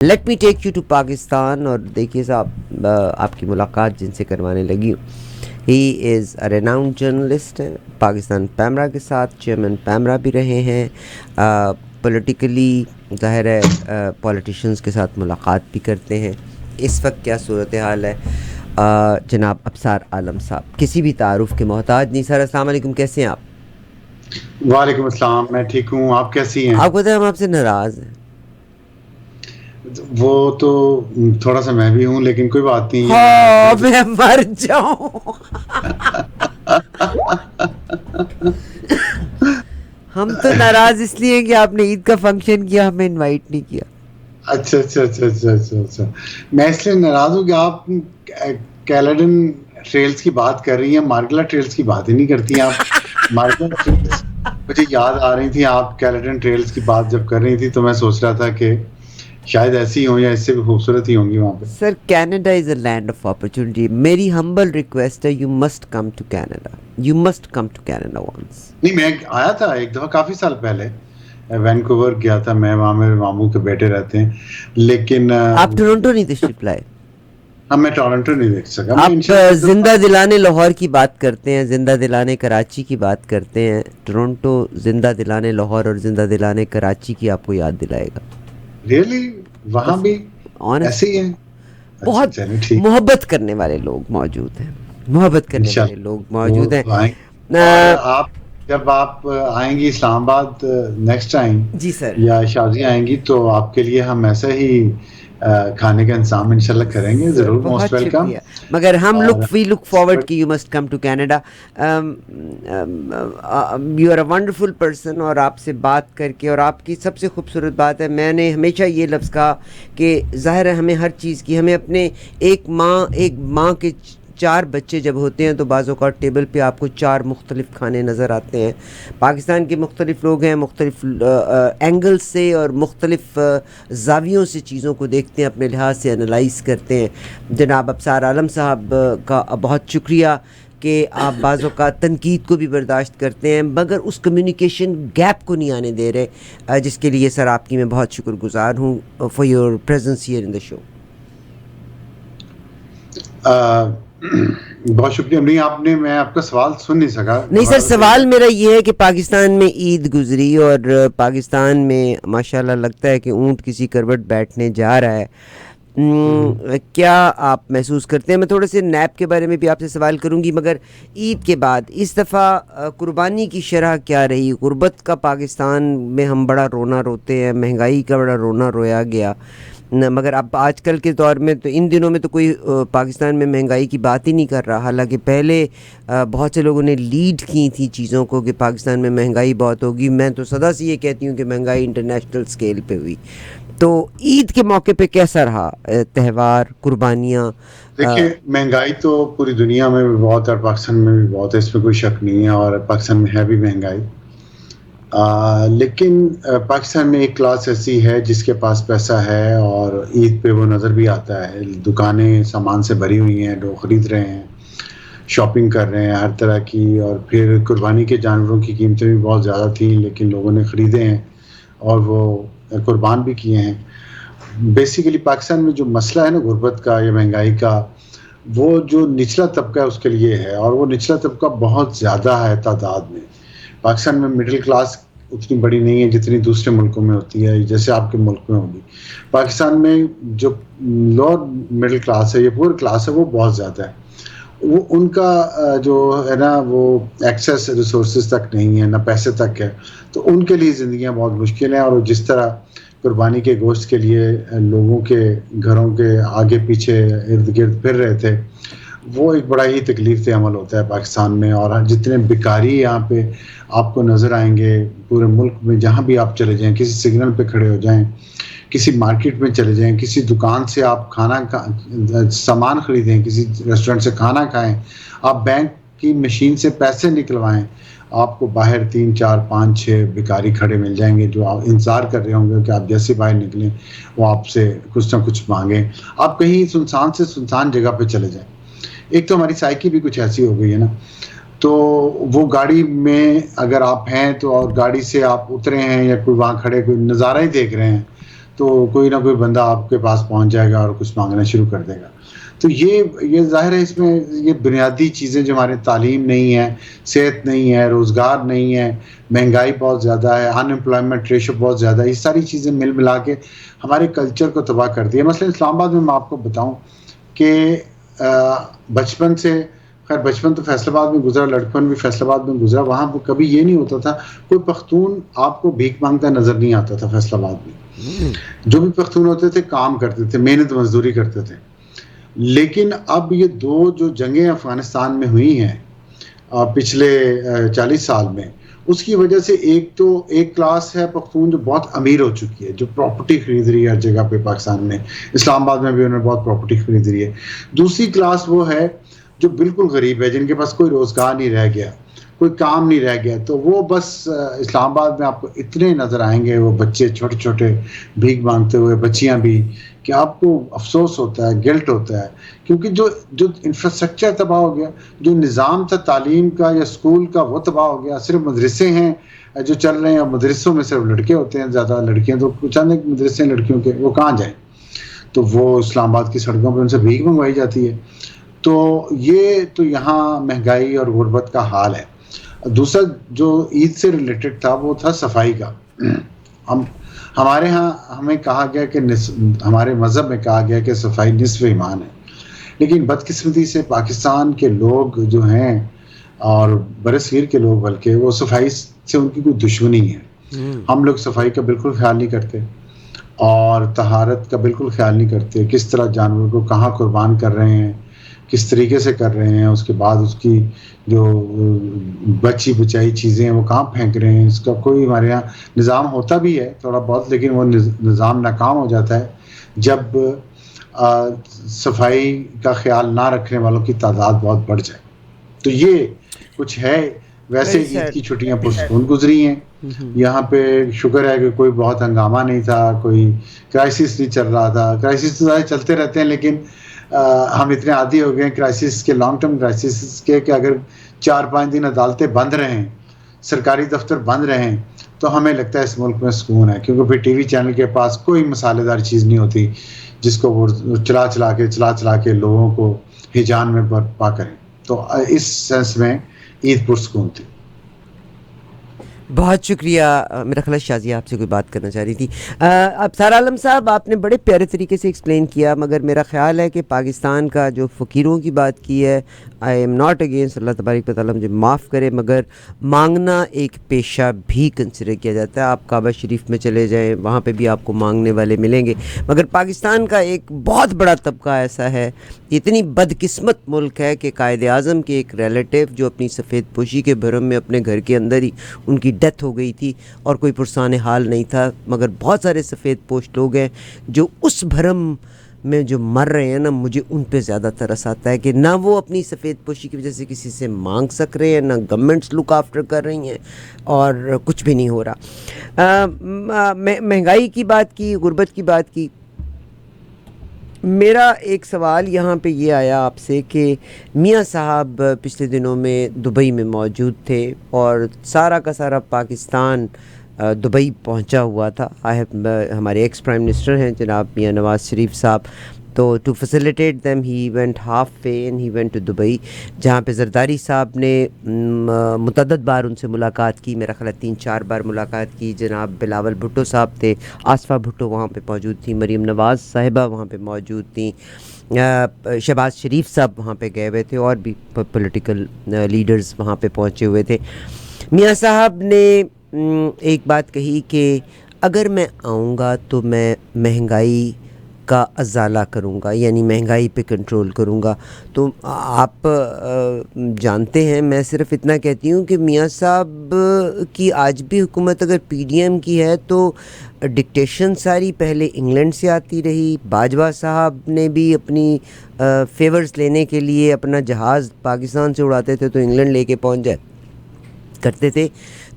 Late me take you to Pakistan. اور دیکھیے صاحب آپ کی ملاقات جن سے کروانے لگی ہی از اے ریناؤنڈ جرنلسٹ ہیں, پاکستان پیمرا کے ساتھ چیئرمین پیمرا بھی رہے ہیں, پولیٹیکلی ظاہر ہے پولیٹیشنز کے ساتھ ملاقات بھی کرتے ہیں. اس وقت کیا صورتحال ہے جناب ابصار عالم صاحب کسی بھی تعارف کے محتاج نہیں. سر السلام علیکم, کیسے ہیں آپ؟ وعلیکم السلام, میں ٹھیک ہوں, آپ کیسی ہیں؟ آپ بتائیں, ہم آپ سے ناراض ہیں. وہ تو تھوڑا سا میں بھی ہوں, لیکن کوئی بات نہیں. ہاں میں مر جاؤں. ہم تو ناراض اس لیے کہ آپ نے عید کا فنکشن کیا, ہمیں انوائٹ نہیں کیا. اچھا اچھا اچھا اچھا اچھا اچھا, میں اس لیے ناراض ہوں کہ آپ کیلیڈن ٹریلز کی بات کر رہی ہیں, مارگلا ٹریلز کی بات ہی نہیں کرتی آپ. مارگلا ٹریلز مجھے یاد آ رہی تھی, آپ کیلیڈن ٹریلز کی بات جب کر رہی تھی تو میں سوچ رہا تھا کہ شاید ایسی ہوں یا اس سے بھی خوبصورت ہی ہوں گی وہاں پہ. Sir Canada is a land of opportunity. میری ہمبل ریکویسٹ ہے, you must come to Canada, you must come to Canada once. نہیں, میں آیا تھا ایک دفعہ کافی سال پہلے, وینکوور گیا تھا میں, وہاں میرے ماموں کے بیٹے رہتے ہیں. لیکن آپ ٹورنٹو نہیں تشریف لائے؟ ہم میں ٹورنٹو نہیں دیکھ سکا. آپ زندہ دلانے لاہور کی بات کرتے ہیں, زندہ دلانے کراچی کی بات کرتے ہیں. ٹورنٹو زندہ دلانے لاہور اور زندہ دلانے کراچی کی آپ کو یاد دلائے گا. ریئلی وہاں بھی ایسے ہی ہیں؟ بہت چلیں ٹھیک, محبت کرنے والے لوگ موجود ہیں, محبت کرنے والے لوگ موجود ہیں. اور آپ جب آپ آئیں گی اسلام آباد نیکسٹ ٹائم جی سر, یا شادی آئیں گی تو آپ کے لیے ہم ایسا ہی کھانے کا انتظام انشاءاللہ کریں گے, ضرور. موسٹ بہت ویلکم. شکریہ. مگر ہم وی لک فارورڈ کہ you must come to Canada. You are a wonderful person, اور آپ سے بات کر کے, اور آپ کی سب سے خوبصورت بات ہے, میں نے ہمیشہ یہ لفظ کہا کہ ظاہر ہے ہمیں ہر چیز کی, ہمیں اپنے ایک ماں کے 4 بچے جب ہوتے ہیں تو بعض اوقات ٹیبل پہ آپ کو 4 مختلف کھانے نظر آتے ہیں. پاکستان کے مختلف لوگ ہیں, مختلف اینگل سے اور مختلف زاویوں سے چیزوں کو دیکھتے ہیں, اپنے لحاظ سے انالائز کرتے ہیں. جناب ابصار عالم صاحب کا بہت شکریہ کہ آپ بعض اوقات تنقید کو بھی برداشت کرتے ہیں مگر اس کمیونیکیشن گیپ کو نہیں آنے دے رہے, جس کے لیے سر آپ کی میں بہت شکر گزار ہوں for your presence here in the show. بہت شکریہ. نہیں آپ نے, میں آپ کا سوال سن نہیں سکا. نہیں سر, سوال میرا یہ ہے کہ پاکستان میں عید گزری اور پاکستان میں ماشاءاللہ لگتا ہے کہ اونٹ کسی کروٹ بیٹھنے جا رہا ہے. کیا آپ محسوس کرتے ہیں؟ میں تھوڑے سے نیب کے بارے میں بھی آپ سے سوال کروں گی, مگر عید کے بعد اس دفعہ قربانی کی شرح کیا رہی؟ غربت کا پاکستان میں ہم بڑا رونا روتے ہیں, مہنگائی کا بڑا رونا رویا گیا, مگر اب آج کل کے دور میں تو ان دنوں میں تو کوئی پاکستان میں مہنگائی کی بات ہی نہیں کر رہا, حالانکہ پہلے بہت سے لوگوں نے لیڈ کی تھی چیزوں کو کہ پاکستان میں مہنگائی بہت ہوگی. میں تو سدا سے یہ کہتی ہوں کہ مہنگائی انٹرنیشنل اسکیل پہ ہوئی. تو عید کے موقع پہ کیسا رہا تہوار, قربانیاں؟ دیکھیے مہنگائی تو پوری دنیا میں بھی بہت ہے, پاکستان میں بھی بہت ہے, اس میں کوئی شک نہیں ہے, اور پاکستان میں ہے بھی مہنگائی. لیکن پاکستان میں ایک کلاس ایسی ہے جس کے پاس پیسہ ہے اور عید پہ وہ نظر بھی آتا ہے. دکانیں سامان سے بھری ہوئی ہیں, لوگ خرید رہے ہیں, شاپنگ کر رہے ہیں ہر طرح کی. اور پھر قربانی کے جانوروں کی قیمتیں بھی بہت زیادہ تھیں, لیکن لوگوں نے خریدے ہیں اور وہ قربان بھی کیے ہیں. بیسیکلی پاکستان میں جو مسئلہ ہے نا غربت کا یا مہنگائی کا, وہ جو نچلا طبقہ ہے اس کے لیے ہے, اور وہ نچلا طبقہ بہت زیادہ ہے تعداد میں. پاکستان میں مڈل کلاس اتنی بڑی نہیں ہے جتنی دوسرے ملکوں میں ہوتی ہے, جیسے آپ کے ملک میں ہوگی. پاکستان میں جو لوور مڈل کلاس ہے, یہ پور کلاس ہے, وہ بہت زیادہ ہے. وہ ان کا جو ہے نا وہ ایکسیس ریسورسز تک نہیں ہے, نہ پیسے تک ہے, تو ان کے لیے زندگیاں بہت مشکل ہیں. اور جس طرح قربانی کے گوشت کے لیے لوگوں کے گھروں کے آگے پیچھے ارد گرد پھر رہے تھے, وہ ایک بڑا ہی تکلیف دہ عمل ہوتا ہے پاکستان میں. اور جتنے بیکاری یہاں پہ آپ کو نظر آئیں گے پورے ملک میں, جہاں بھی آپ چلے جائیں, کسی سگنل پہ کھڑے ہو جائیں, کسی مارکیٹ میں چلے جائیں, کسی دکان سے آپ سامان خریدیں, کسی ریسٹورنٹ سے کھانا کھائیں, آپ بینک کی مشین سے پیسے نکلوائیں, آپ کو باہر 3 4 5 6 بھکاری کھڑے مل جائیں گے جو آپ انتظار کر رہے ہوں گے کہ آپ جیسے باہر نکلیں وہ آپ سے کچھ نہ کچھ مانگیں. آپ کہیں سنسان سے سنسان جگہ پہ چلے جائیں. ایک تو ہماری سائیکی بھی کچھ ایسی ہو گئی ہے نا, تو وہ گاڑی میں اگر آپ ہیں تو اور گاڑی سے آپ اترے ہیں یا کوئی وہاں کھڑے کوئی نظارہ ہی دیکھ رہے ہیں, تو کوئی نہ کوئی بندہ آپ کے پاس پہنچ جائے گا اور کچھ مانگنا شروع کر دے گا. تو یہ ظاہر ہے اس میں یہ بنیادی چیزیں جو ہمارے تعلیم نہیں ہے, صحت نہیں ہے, روزگار نہیں ہے, مہنگائی بہت زیادہ ہے, ان امپلائمنٹ ریشو بہت زیادہ ہے, یہ ساری چیزیں مل ملا کے ہمارے کلچر کو تباہ کر دیا. مثلا اسلام آباد میں آپ کو بتاؤں کہ بچپن سے, خیر بچپن تو فیصل آباد میں گزرا, لڑکپن بھی فیصل آباد میں گزرا, وہاں کبھی یہ نہیں ہوتا تھا کوئی پختون آپ کو بھیک مانگتا نظر نہیں آتا تھا فیصل آباد میں. جو بھی پختون ہوتے تھے کام کرتے تھے, محنت مزدوری کرتے تھے. لیکن اب یہ دو جو جنگیں افغانستان میں ہوئی ہیں پچھلے 40 سال میں, اس کی وجہ سے ایک کلاس ہے پختون جو بہت امیر ہو چکی ہے, جو پراپرٹی خرید رہی ہے ہر جگہ پہ پاکستان میں, اسلام آباد میں بھی انہوں نے بہت پراپرٹی خرید رہی ہے. دوسری کلاس وہ ہے جو بالکل غریب ہے, جن کے پاس کوئی روزگار نہیں رہ گیا, کوئی کام نہیں رہ گیا. تو وہ بس اسلام آباد میں آپ کو اتنے نظر آئیں گے وہ بچے چھوٹے چھوٹے بھیک مانگتے ہوئے, بچیاں بھی, کہ آپ کو افسوس ہوتا ہے, گلٹ ہوتا ہے, کیونکہ جو انفراسٹرکچر تباہ ہو گیا, جو نظام تھا تعلیم کا یا اسکول کا وہ تباہ ہو گیا. صرف مدرسے ہیں جو چل رہے ہیں, اور مدرسوں میں صرف لڑکے ہوتے ہیں, زیادہ لڑکیاں تو چند ایک مدرسے ہیں لڑکیوں کے, وہ کہاں جائیں. تو وہ اسلام آباد کی سڑکوں پہ ان سے بھیک منگوائی جاتی ہے. تو یہ تو یہاں مہنگائی اور غربت کا حال ہے. دوسرا جو عید سے ریلیٹڈ تھا وہ تھا صفائی کا. ہمارے ہاں ہمیں کہا گیا کہ ہمارے مذہب میں کہا گیا کہ صفائی نصف ایمان ہے, لیکن بدقسمتی سے پاکستان کے لوگ جو ہیں اور برصغیر کے لوگ بلکہ وہ صفائی سے ان کی کوئی دشمنی ہے. ہم لوگ صفائی کا بالکل خیال نہیں کرتے اور طہارت کا بالکل خیال نہیں کرتے, کس طرح جانور کو کہاں قربان کر رہے ہیں, کس طریقے سے کر رہے ہیں, اس کے بعد اس کی جو بچی بچائی چیزیں ہیں وہ کہاں پھینک رہے ہیں. اس کا کوئی ہمارے یہاں نظام ہوتا بھی ہے تھوڑا بہت, لیکن وہ نظام ناکام ہو جاتا ہے جب صفائی کا خیال نہ رکھنے والوں کی تعداد بہت بڑھ جائے. تو یہ کچھ ہے. ویسے عید کی چھٹیاں پرسکون گزری ہیں یہاں پہ, شکر ہے کہ کوئی بہت ہنگامہ نہیں تھا, کوئی کرائسس نہیں چل رہا تھا. کرائسس تو چلتے رہتے ہیں, لیکن ہم اتنے عادی ہو گئے ہیں کرائسس کے, لانگ ٹرم کرائسس کے, کہ اگر 4-5 دن عدالتیں بند رہیں, سرکاری دفتر بند رہیں, تو ہمیں لگتا ہے اس ملک میں سکون ہے, کیونکہ پھر ٹی وی چینل کے پاس کوئی مسالے دار چیز نہیں ہوتی جس کو وہ چلا کے لوگوں کو ہجان میں برپا کریں. تو اس سینس میں عید پرسکون تھی. بہت شکریہ. میرا خیال شازیہ آپ سے کوئی بات کرنا چاہ رہی تھی. ابصار عالم صاحب, آپ نے بڑے پیارے طریقے سے ایکسپلین کیا, مگر میرا خیال ہے کہ پاکستان کا جو فقیروں کی بات کی ہے, آئی ایم ناٹ اگینسٹ, اللہ تبارک و تعالیٰ مجھے معاف کرے, مگر مانگنا ایک پیشہ بھی کنسیڈر کیا جاتا ہے. آپ کعبہ شریف میں چلے جائیں, وہاں پہ بھی آپ کو مانگنے والے ملیں گے. مگر پاکستان کا ایک بہت بڑا طبقہ ایسا ہے, اتنی بدقسمت ملک ہے کہ قائد اعظم کے ایک ریلیٹیو جو اپنی سفید پوشی کے بھرم میں اپنے گھر کے اندر ہی ان کی ڈیتھ ہو گئی تھی اور کوئی پرسان حال نہیں تھا, مگر بہت سارے سفید پوش لوگ ہیں جو اس بھرم میں جو مر رہے ہیں نا, مجھے ان پہ زیادہ ترس آتا ہے کہ نہ وہ اپنی سفید پوشی کی وجہ سے کسی سے مانگ سک رہے ہیں, نہ گورنمنٹس لک آفٹر کر رہی ہیں, اور کچھ بھی نہیں ہو رہا. مہنگائی کی بات کی, غربت کی بات کی. میرا ایک سوال یہاں پہ یہ آیا آپ سے کہ میاں صاحب پچھلے دنوں میں دبئی میں موجود تھے اور سارا کا سارا پاکستان دبئی پہنچا ہوا تھا. ہمارے ایکس پرائم منسٹر ہیں جناب میاں نواز شریف صاحب, تو to facilitate them he went half way and he went to Dubai, جہاں پہ زرداری صاحب نے متعدد بار ان سے ملاقات کی. میرا خیال ہے 3-4 بار ملاقات کی. جناب بلاول بھٹو صاحب تھے, آصفہ بھٹو وہاں پہ موجود تھیں, مریم نواز صاحبہ وہاں پہ موجود تھیں, شہباز شریف صاحب وہاں پہ گئے ہوئے تھے, اور بھی پولیٹیکل لیڈرز وہاں پہ پہنچے ہوئے تھے. میاں صاحب نے ایک بات کہی کہ اگر میں آؤں گا تو میں مہنگائی کا ازالہ کروں گا, یعنی مہنگائی پہ کنٹرول کروں گا. تو آپ جانتے ہیں, میں صرف اتنا کہتی ہوں کہ میاں صاحب کی آج بھی حکومت اگر پی ڈی ایم کی ہے تو ڈکٹیشن ساری پہلے انگلینڈ سے آتی رہی. باجوہ صاحب نے بھی اپنی فیورز لینے کے لیے اپنا جہاز پاکستان سے اڑاتے تھے تو انگلینڈ لے کے پہنچ جائے کرتے تھے.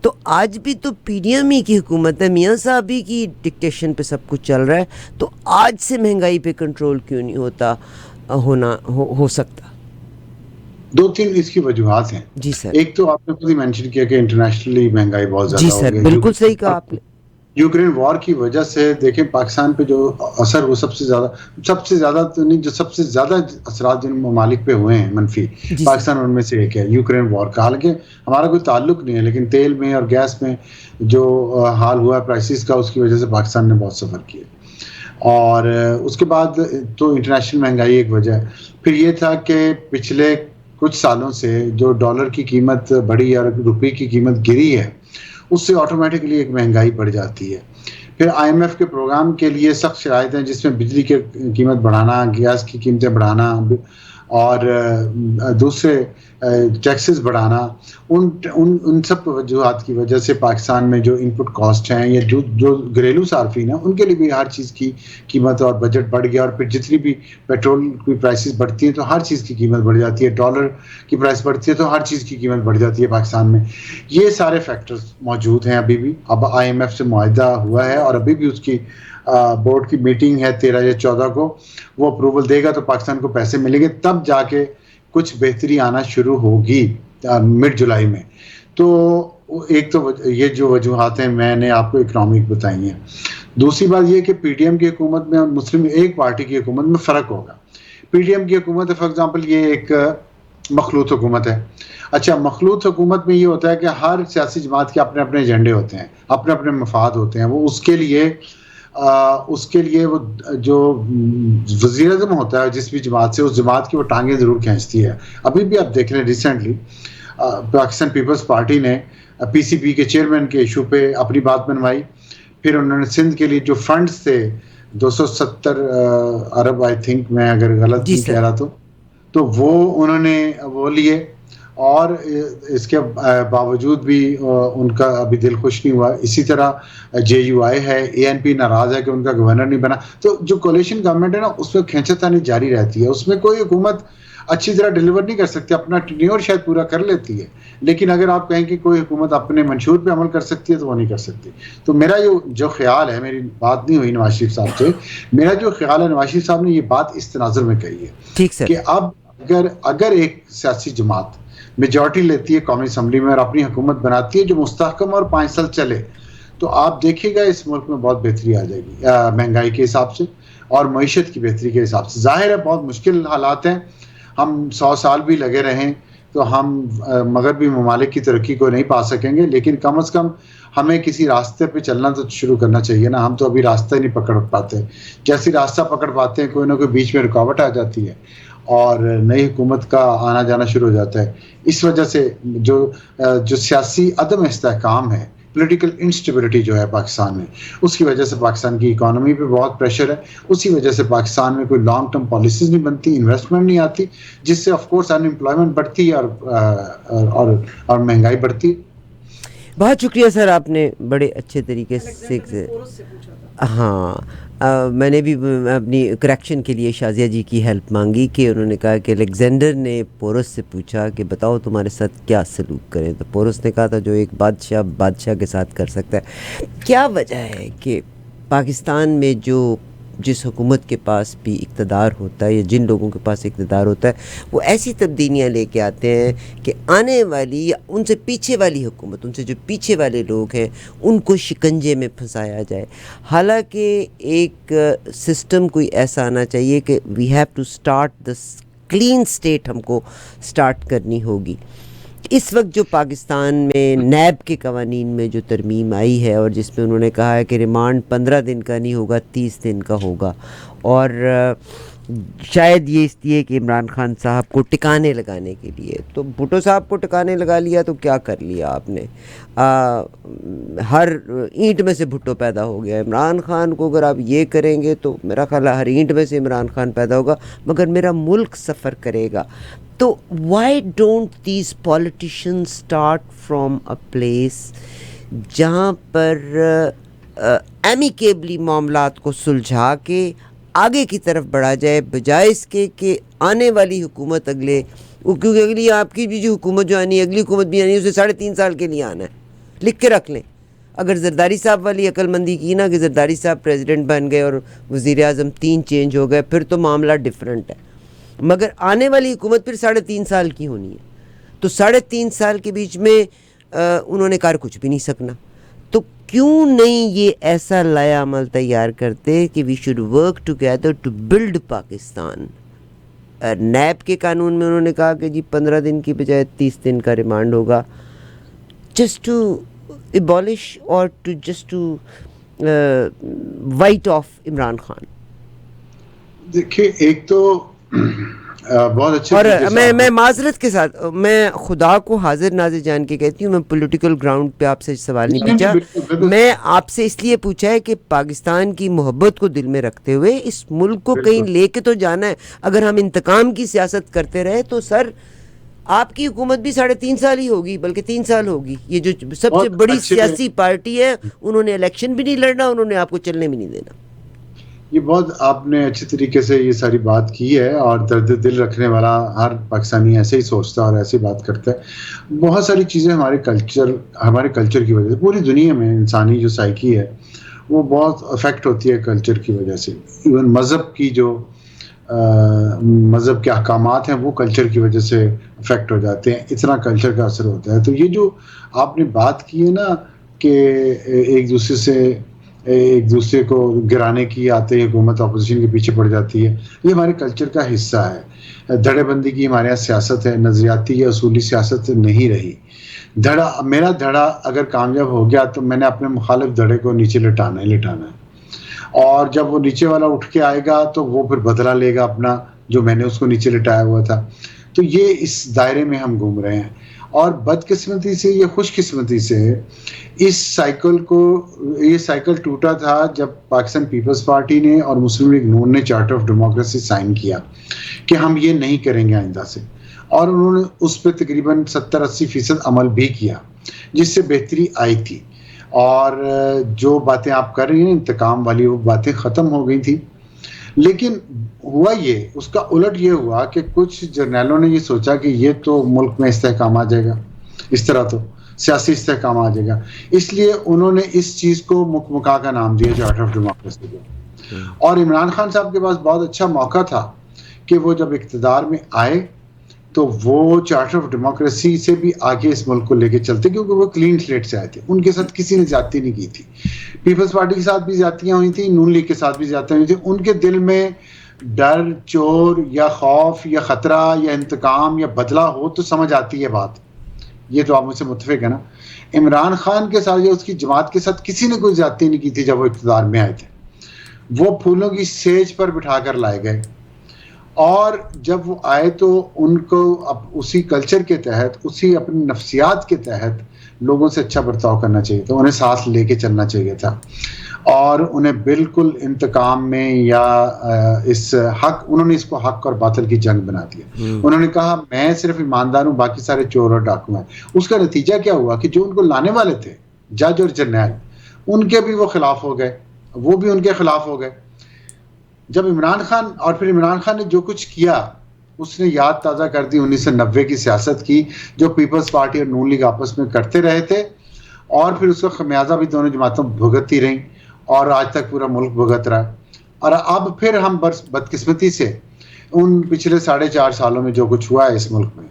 تو آج بھی تو پی ڈی ایم ہی کی حکومت ہے, میاں صاحب ہی کی ڈکٹیشن پہ سب کچھ چل رہا ہے. تو آج سے مہنگائی پہ کنٹرول کیوں نہیں ہو سکتا؟ 2-3 اس کی وجوہات ہیں. جی سر. ایک تو آپ نے خود ہی مینشن کیا کہ انٹرنیشنلی مہنگائی بہت جی زیادہ ہو سر, گئی, بالکل صحیح کہا آپ نے. یوکرین وار کی وجہ سے دیکھیں پاکستان پہ جو اثر وہ سب سے زیادہ تو نہیں، جو سب سے زیادہ اثرات جن ممالک پہ ہوئے ہیں منفی، جی سر. پاکستان ان میں سے ایک ہے یوکرین وار کا. حالانکہ ہمارا کوئی تعلق نہیں ہے، لیکن تیل میں اور گیس میں جو حال ہوا پرائسز کا، اس کی وجہ سے پاکستان نے بہت سفر کیا. اور اس کے بعد تو انٹرنیشنل مہنگائی ایک وجہ ہے. پھر یہ تھا کہ پچھلے کچھ سالوں سے جو ڈالر کی قیمت بڑھی اور روپے کی قیمت گری ہے، اس سے آٹومیٹکلی ایک مہنگائی بڑھ جاتی ہے. پھر آئی ایم ایف کے پروگرام کے لیے سخت شرائط ہیں، جس میں بجلی کی قیمت بڑھانا، گیس کی قیمتیں بڑھانا اور دوسرے ٹیکسز بڑھانا، ان سب وجوہات کی وجہ سے پاکستان میں جو ان پٹ کاسٹ ہیں یا جو گھریلو صارفین ہیں ان کے لیے بھی ہر چیز کی قیمت اور بجٹ بڑھ گیا. اور پھر جتنی بھی پیٹرول کی پرائسز بڑھتی ہیں تو ہر چیز کی قیمت بڑھ جاتی ہے، ڈالر کی پرائس بڑھتی ہے تو ہر چیز کی قیمت بڑھ جاتی ہے پاکستان میں. یہ سارے فیکٹرز موجود ہیں ابھی بھی. اب آئی ایم ایف سے معاہدہ ہوا ہے اور ابھی بھی اس کی بورڈ کی میٹنگ ہے 13 یا 14 کو، وہ اپروول دے گا تو پاکستان کو پیسے ملیں گے، تب جا کے کچھ بہتری آنا شروع ہوگی مڈ جولائی میں. تو ایک تو یہ جو وجوہات ہیں میں نے آپ کو اکنامک بتائی ہیں. دوسری بات یہ کہ پی ٹی ایم کی حکومت میں اور مسلم ایک پارٹی کی حکومت میں فرق ہوگا. پی ٹی ایم کی حکومت فار ایگزامپل یہ ایک مخلوط حکومت ہے. اچھا، مخلوط حکومت میں یہ ہوتا ہے کہ ہر سیاسی جماعت کے اپنے اپنے ایجنڈے ہوتے ہیں، اپنے اپنے مفاد ہوتے ہیں. وہ اس کے لیے وہ جو وزیر اعظم ہوتا ہے جس بھی جماعت سے، اس جماعت کی وہ ٹانگیں ضرور کھینچتی ہے. ابھی بھی آپ دیکھ رہے ہیں ریسنٹلی پاکستان پیپلز پارٹی نے پی سی بی کے چیئرمین کے ایشو پہ اپنی بات منوائی. پھر انہوں نے سندھ کے لیے جو فنڈز تھے 270 ارب آئی تھنک، میں اگر غلط نہیں کہہ رہا تو وہ انہوں نے وہ لیے. اور اس کے باوجود بھی ان کا ابھی دل خوش نہیں ہوا. اسی طرح جے یو آئی ہے، اے این پی ناراض ہے کہ ان کا گورنر نہیں بنا. تو جو کولیشن گورنمنٹ ہے نا، اس میں کھینچتانی جاری رہتی ہے. اس میں کوئی حکومت اچھی طرح ڈیلیور نہیں کر سکتی، اپنا ٹینیور شاید پورا کر لیتی ہے، لیکن اگر آپ کہیں کہ کوئی حکومت اپنے منشور پہ عمل کر سکتی ہے تو وہ نہیں کر سکتی. تو میرا جو خیال ہے، میری بات نہیں ہوئی نواز شریف صاحب سے، میرا جو خیال ہے نواز شریف صاحب نے یہ بات اس تناظر میں کہی ہے کہ اب اگر ایک سیاسی جماعت میجورٹی لیتی ہے قومی اسمبلی میں اور اپنی حکومت بناتی ہے جو مستحکم اور 5 سال چلے، تو آپ دیکھیے گا اس ملک میں بہت بہتری آ جائے گی مہنگائی کے حساب سے اور معیشت کی بہتری کے حساب سے. ظاہر ہے بہت مشکل حالات ہیں، ہم 100 سال بھی لگے رہیں تو ہم مغربی ممالک کی ترقی کو نہیں پا سکیں گے، لیکن کم از کم ہمیں کسی راستے پہ چلنا تو شروع کرنا چاہیے نا. ہم تو ابھی راستہ ہی نہیں پکڑ پاتے. جیسے راستہ پکڑ پاتے ہیں کوئی نہ کوئی بیچ میں رکاوٹ آ جاتی ہے اور نئی حکومت کا آنا جانا شروع ہو جاتا ہے. اس وجہ سے جو سیاسی عدم استحکام ہے، پولیٹیکل انسٹیبلٹی جو ہے پاکستان میں، اس کی وجہ سے پاکستان کی اکانومی پہ بہت پریشر ہے. اسی وجہ سے پاکستان میں کوئی لانگ ٹرم پالیسیز نہیں بنتی، انویسٹمنٹ نہیں آتی، جس سے آف کورس ان امپلائمنٹ بڑھتی ہے اور مہنگائی بڑھتی. بہت شکریہ سر، آپ نے بڑے اچھے طریقے سے ہاں میں نے بھی اپنی کریکشن کے لیے شازیہ جی کی ہیلپ مانگی کہ انہوں نے کہا کہ الیگزینڈر نے پورس سے پوچھا کہ بتاؤ تمہارے ساتھ کیا سلوک کریں، تو پورس نے کہا تھا جو ایک بادشاہ کے ساتھ کر سکتا ہے. کیا وجہ ہے کہ پاکستان میں جس حکومت کے پاس بھی اقتدار ہوتا ہے یا جن لوگوں کے پاس اقتدار ہوتا ہے وہ ایسی تبدیلیاں لے کے آتے ہیں کہ آنے والی یا ان سے پیچھے والی حکومت، ان سے جو پیچھے والے لوگ ہیں ان کو شکنجے میں پھنسایا جائے. حالانکہ ایک سسٹم کوئی ایسا آنا چاہیے کہ we have to start the clean state, ہم کو اسٹارٹ کرنی ہوگی. اس وقت جو پاکستان میں نیب کے قوانین میں جو ترمیم آئی ہے اور جس میں انہوں نے کہا ہے کہ ریمانڈ 15 دن کا نہیں ہوگا 30 دن کا ہوگا، اور شاید یہ اس لیے کہ عمران خان صاحب کو ٹکانے لگانے کے لیے. تو بھٹو صاحب کو ٹکانے لگا لیا تو کیا کر لیا آپ نے؟ ہر اینٹ میں سے بھٹو پیدا ہو گیا. عمران خان کو اگر آپ یہ کریں گے تو میرا خیال ہے ہر اینٹ میں سے عمران خان پیدا ہوگا، مگر میرا ملک سفر کرے گا. تو why don't these politician start from a place جہاں پر ایمیکیبلی معاملات کو سلجھا کے آگے کی طرف بڑھا جائے، بجائے اس کے کہ آنے والی حکومت کیونکہ اگلی آپ کی بھی جو حکومت جو آنی ہے، اگلی حکومت بھی آنی ہے، اسے 3.5 سال کے لیے آنا ہے. لکھ کے رکھ لیں. اگر زرداری صاحب والی عقل مندی کی نا کہ زرداری صاحب پریزیڈنٹ بن گئے اور وزیر اعظم 3 چینج ہو گئے، پھر تو معاملہ ڈیفرنٹ ہے. مگر آنے والی حکومت پھر 3.5 سال کی ہونی ہے. تو 3.5 سال کے بیچ میں انہوں نے کہا کچھ بھی نہیں سکنا. تو کیوں نہیں یہ ایسا لایا عمل تیار کرتے کہ we should work together to build Pakistan. NAB کے قانون میں انہوں نے کہا کہ جی 15 دن کی بجائے 30 دن کا ریمانڈ ہوگا, جسٹ ٹو ایبالش اور just to write off Imran Khan. دیکھیے ایک تو بہت اچھے, اور میں معذرت کے ساتھ میں خدا کو حاضر ناظر جان کے کہتی ہوں, میں پولیٹیکل گراؤنڈ پہ آپ سے سوال نہیں پوچھا, میں آپ سے اس لیے پوچھا ہے کہ پاکستان کی محبت کو دل میں رکھتے ہوئے اس ملک کو کہیں لے کے تو جانا ہے. اگر ہم انتقام کی سیاست کرتے رہے تو سر آپ کی حکومت بھی 3.5 سال ہی ہوگی, بلکہ 3 سال ہوگی. یہ جو سب سے بڑی سیاسی پارٹی ہے انہوں نے الیکشن بھی نہیں لڑنا, انہوں نے آپ کو چلنے بھی نہیں دینا. یہ بہت آپ نے اچھے طریقے سے یہ ساری بات کی ہے, اور درد دل رکھنے والا ہر پاکستانی ایسے ہی سوچتا ہے اور ایسے ہی بات کرتا ہے. بہت ساری چیزیں ہمارے کلچر کی وجہ سے, پوری دنیا میں انسانی جو سائیکی ہے وہ بہت افیکٹ ہوتی ہے کلچر کی وجہ سے. ایون مذہب کے احکامات ہیں وہ کلچر کی وجہ سے افیکٹ ہو جاتے ہیں, اتنا کلچر کا اثر ہوتا ہے. تو یہ جو آپ نے بات کی ہے نا کہ ایک دوسرے کو گرانے کی آتے ہیں, حکومت اپوزیشن کے پیچھے پڑ جاتی ہے, یہ ہمارے کلچر کا حصہ ہے. دھڑے بندی کی ہمارے یہاں سیاست ہے, نظریاتی یا اصولی سیاست نہیں رہی. میرا دھڑا اگر کامیاب ہو گیا تو میں نے اپنے مخالف دھڑے کو نیچے لٹانا ہے, اور جب وہ نیچے والا اٹھ کے آئے گا تو وہ پھر بدلہ لے گا اپنا جو میں نے اس کو نیچے لٹایا ہوا تھا. تو یہ اس دائرے میں ہم گھوم رہے ہیں, اور بدقسمتی سے یا خوش قسمتی سے اس یہ سائیکل ٹوٹا تھا جب پاکستان پیپلز پارٹی نے اور مسلم لیگ نون نے چارٹر آف ڈیموکریسی سائن کیا کہ ہم یہ نہیں کریں گے آئندہ سے, اور انہوں نے اس پہ تقریباً 70-80% عمل بھی کیا جس سے بہتری آئی تھی. اور جو باتیں آپ کر رہی ہیں انتقام والی, وہ باتیں ختم ہو گئی تھی. لیکن ہوا یہ, اس کا الٹ یہ ہوا کہ کچھ جرنیلوں نے یہ سوچا کہ یہ تو ملک میں استحکام آ جائے گا, اس طرح تو سیاسی استحکام آ جائے گا, اس لیے انہوں نے اس چیز کو مکمکا کا نام دیا چارٹر آف ڈیموکریسی کو. اور عمران خان صاحب کے پاس بہت اچھا موقع تھا کہ وہ جب اقتدار میں آئے تو وہ چارٹر آف ڈیموکریسی سے بھی آگے اس ملک کو لے کے چلتے, کیونکہ وہ کلین سلیٹ سے آئے تھے, ان کے ساتھ کسی نے زیادتی نہیں کی تھی. پیپلز پارٹی کے ساتھ بھی زیادتیاں ہوئی تھیں, نون لیگ کے ساتھ بھی زیادتیاں ہوئی تھیں. ان کے دل میں ڈر, چور یا خوف یا خطرہ یا انتقام یا بدلہ ہو تو سمجھ آتی ہے بات. یہ تو آپ مجھ سے متفق ہے نا. عمران خان کے ساتھ یا اس کی جماعت کے ساتھ کسی نے کوئی زیادتی نہیں کی تھی جب وہ اقتدار میں آئے تھے. وہ پھولوں کی سیج پر بٹھا کر لائے گئے, اور جب وہ آئے تو ان کو اب اسی کلچر کے تحت, اسی اپنی نفسیات کے تحت لوگوں سے اچھا برتاؤ کرنا چاہیے تھا, انہیں ساتھ لے کے چلنا چاہیے تھا, اور انہیں بالکل انتقام میں یا انہوں نے اس کو حق اور باطل کی جنگ بنا دیا. انہوں نے کہا میں صرف ایماندار ہوں, باقی سارے چور اور ڈاکو ہیں. اس کا نتیجہ کیا ہوا کہ جو ان کو لانے والے تھے جج اور جرنیل, ان کے بھی وہ خلاف ہو گئے, وہ بھی ان کے خلاف ہو گئے. جب عمران خان نے جو کچھ کیا اس نے یاد تازہ کر دی 1990 کی سیاست کی جو پیپلز پارٹی اور نون لیگ آپس میں کرتے رہے تھے, اور پھر اس کا خمیازہ بھی دونوں جماعتوں بھگتتی رہیں, اور آج تک پورا ملک بھگت رہا. اور اب پھر ہم بدقسمتی سے ان پچھلے 4.5 سالوں میں جو کچھ ہوا ہے اس ملک میں,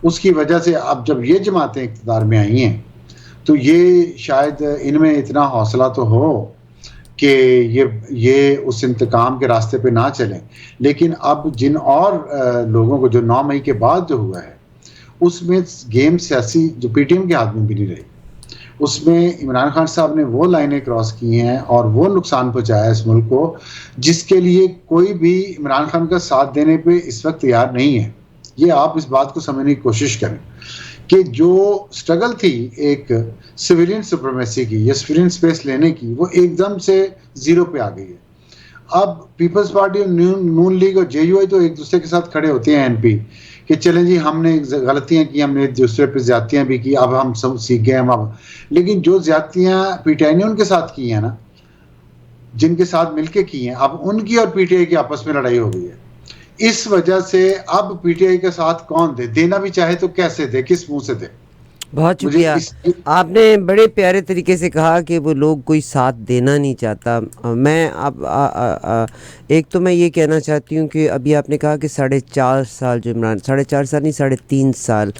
اس کی وجہ سے اب جب یہ جماعتیں اقتدار میں آئی ہیں تو یہ شاید ان میں اتنا حوصلہ تو ہو کہ یہ اس انتقام کے راستے پہ نہ چلیں. لیکن اب جن اور لوگوں کو جو 9 مئی کے بعد جو ہوا ہے اس میں گیم سیاسی جو پی ٹی ایم کے ہاتھ میں بھی نہیں رہی, اس میں عمران خان صاحب نے وہ لائنیں کراس کی ہیں اور وہ نقصان پہنچایا اس ملک کو جس کے لیے کوئی بھی عمران خان کا ساتھ دینے پہ اس وقت تیار نہیں ہے. یہ آپ اس بات کو سمجھنے کی کوشش کریں کہ جو سٹرگل تھی ایک سویلین سپریمیسی کی یا سویلین سپیس لینے کی, وہ ایک دم سے 0 پہ آ گئی ہے. اب پیپلز پارٹی اور نون لیگ اور جے یو آئی تو ایک دوسرے کے ساتھ کھڑے ہوتے ہیں این پی کہ چلیں جی ہم نے غلطیاں کی, ہم نے ایک دوسرے پہ زیادتیاں بھی کی, اب ہم سب سیکھ گئے ہم اب. لیکن جو زیادتیاں پی ٹی آئی نے ان کے ساتھ کی ہیں نا, جن کے ساتھ مل کے کی ہیں, اب ان کی اور پی ٹی آئی کی آپس میں لڑائی ہو گئی ہے. اس وجہ سے اب پی ٹی آئی کے ساتھ کون دے, دینا بھی چاہے تو کیسے دے, کس منہ سے دے. بہت مجھے شکریہ. اس آپ نے بڑے پیارے طریقے سے کہا کہ وہ لوگ کوئی ساتھ دینا نہیں چاہتا. میں اب ایک تو میں یہ کہنا چاہتی ہوں کہ ابھی آپ نے کہا کہ 4.5 سال جو عمران 4.5 سال نہیں 3.5 سال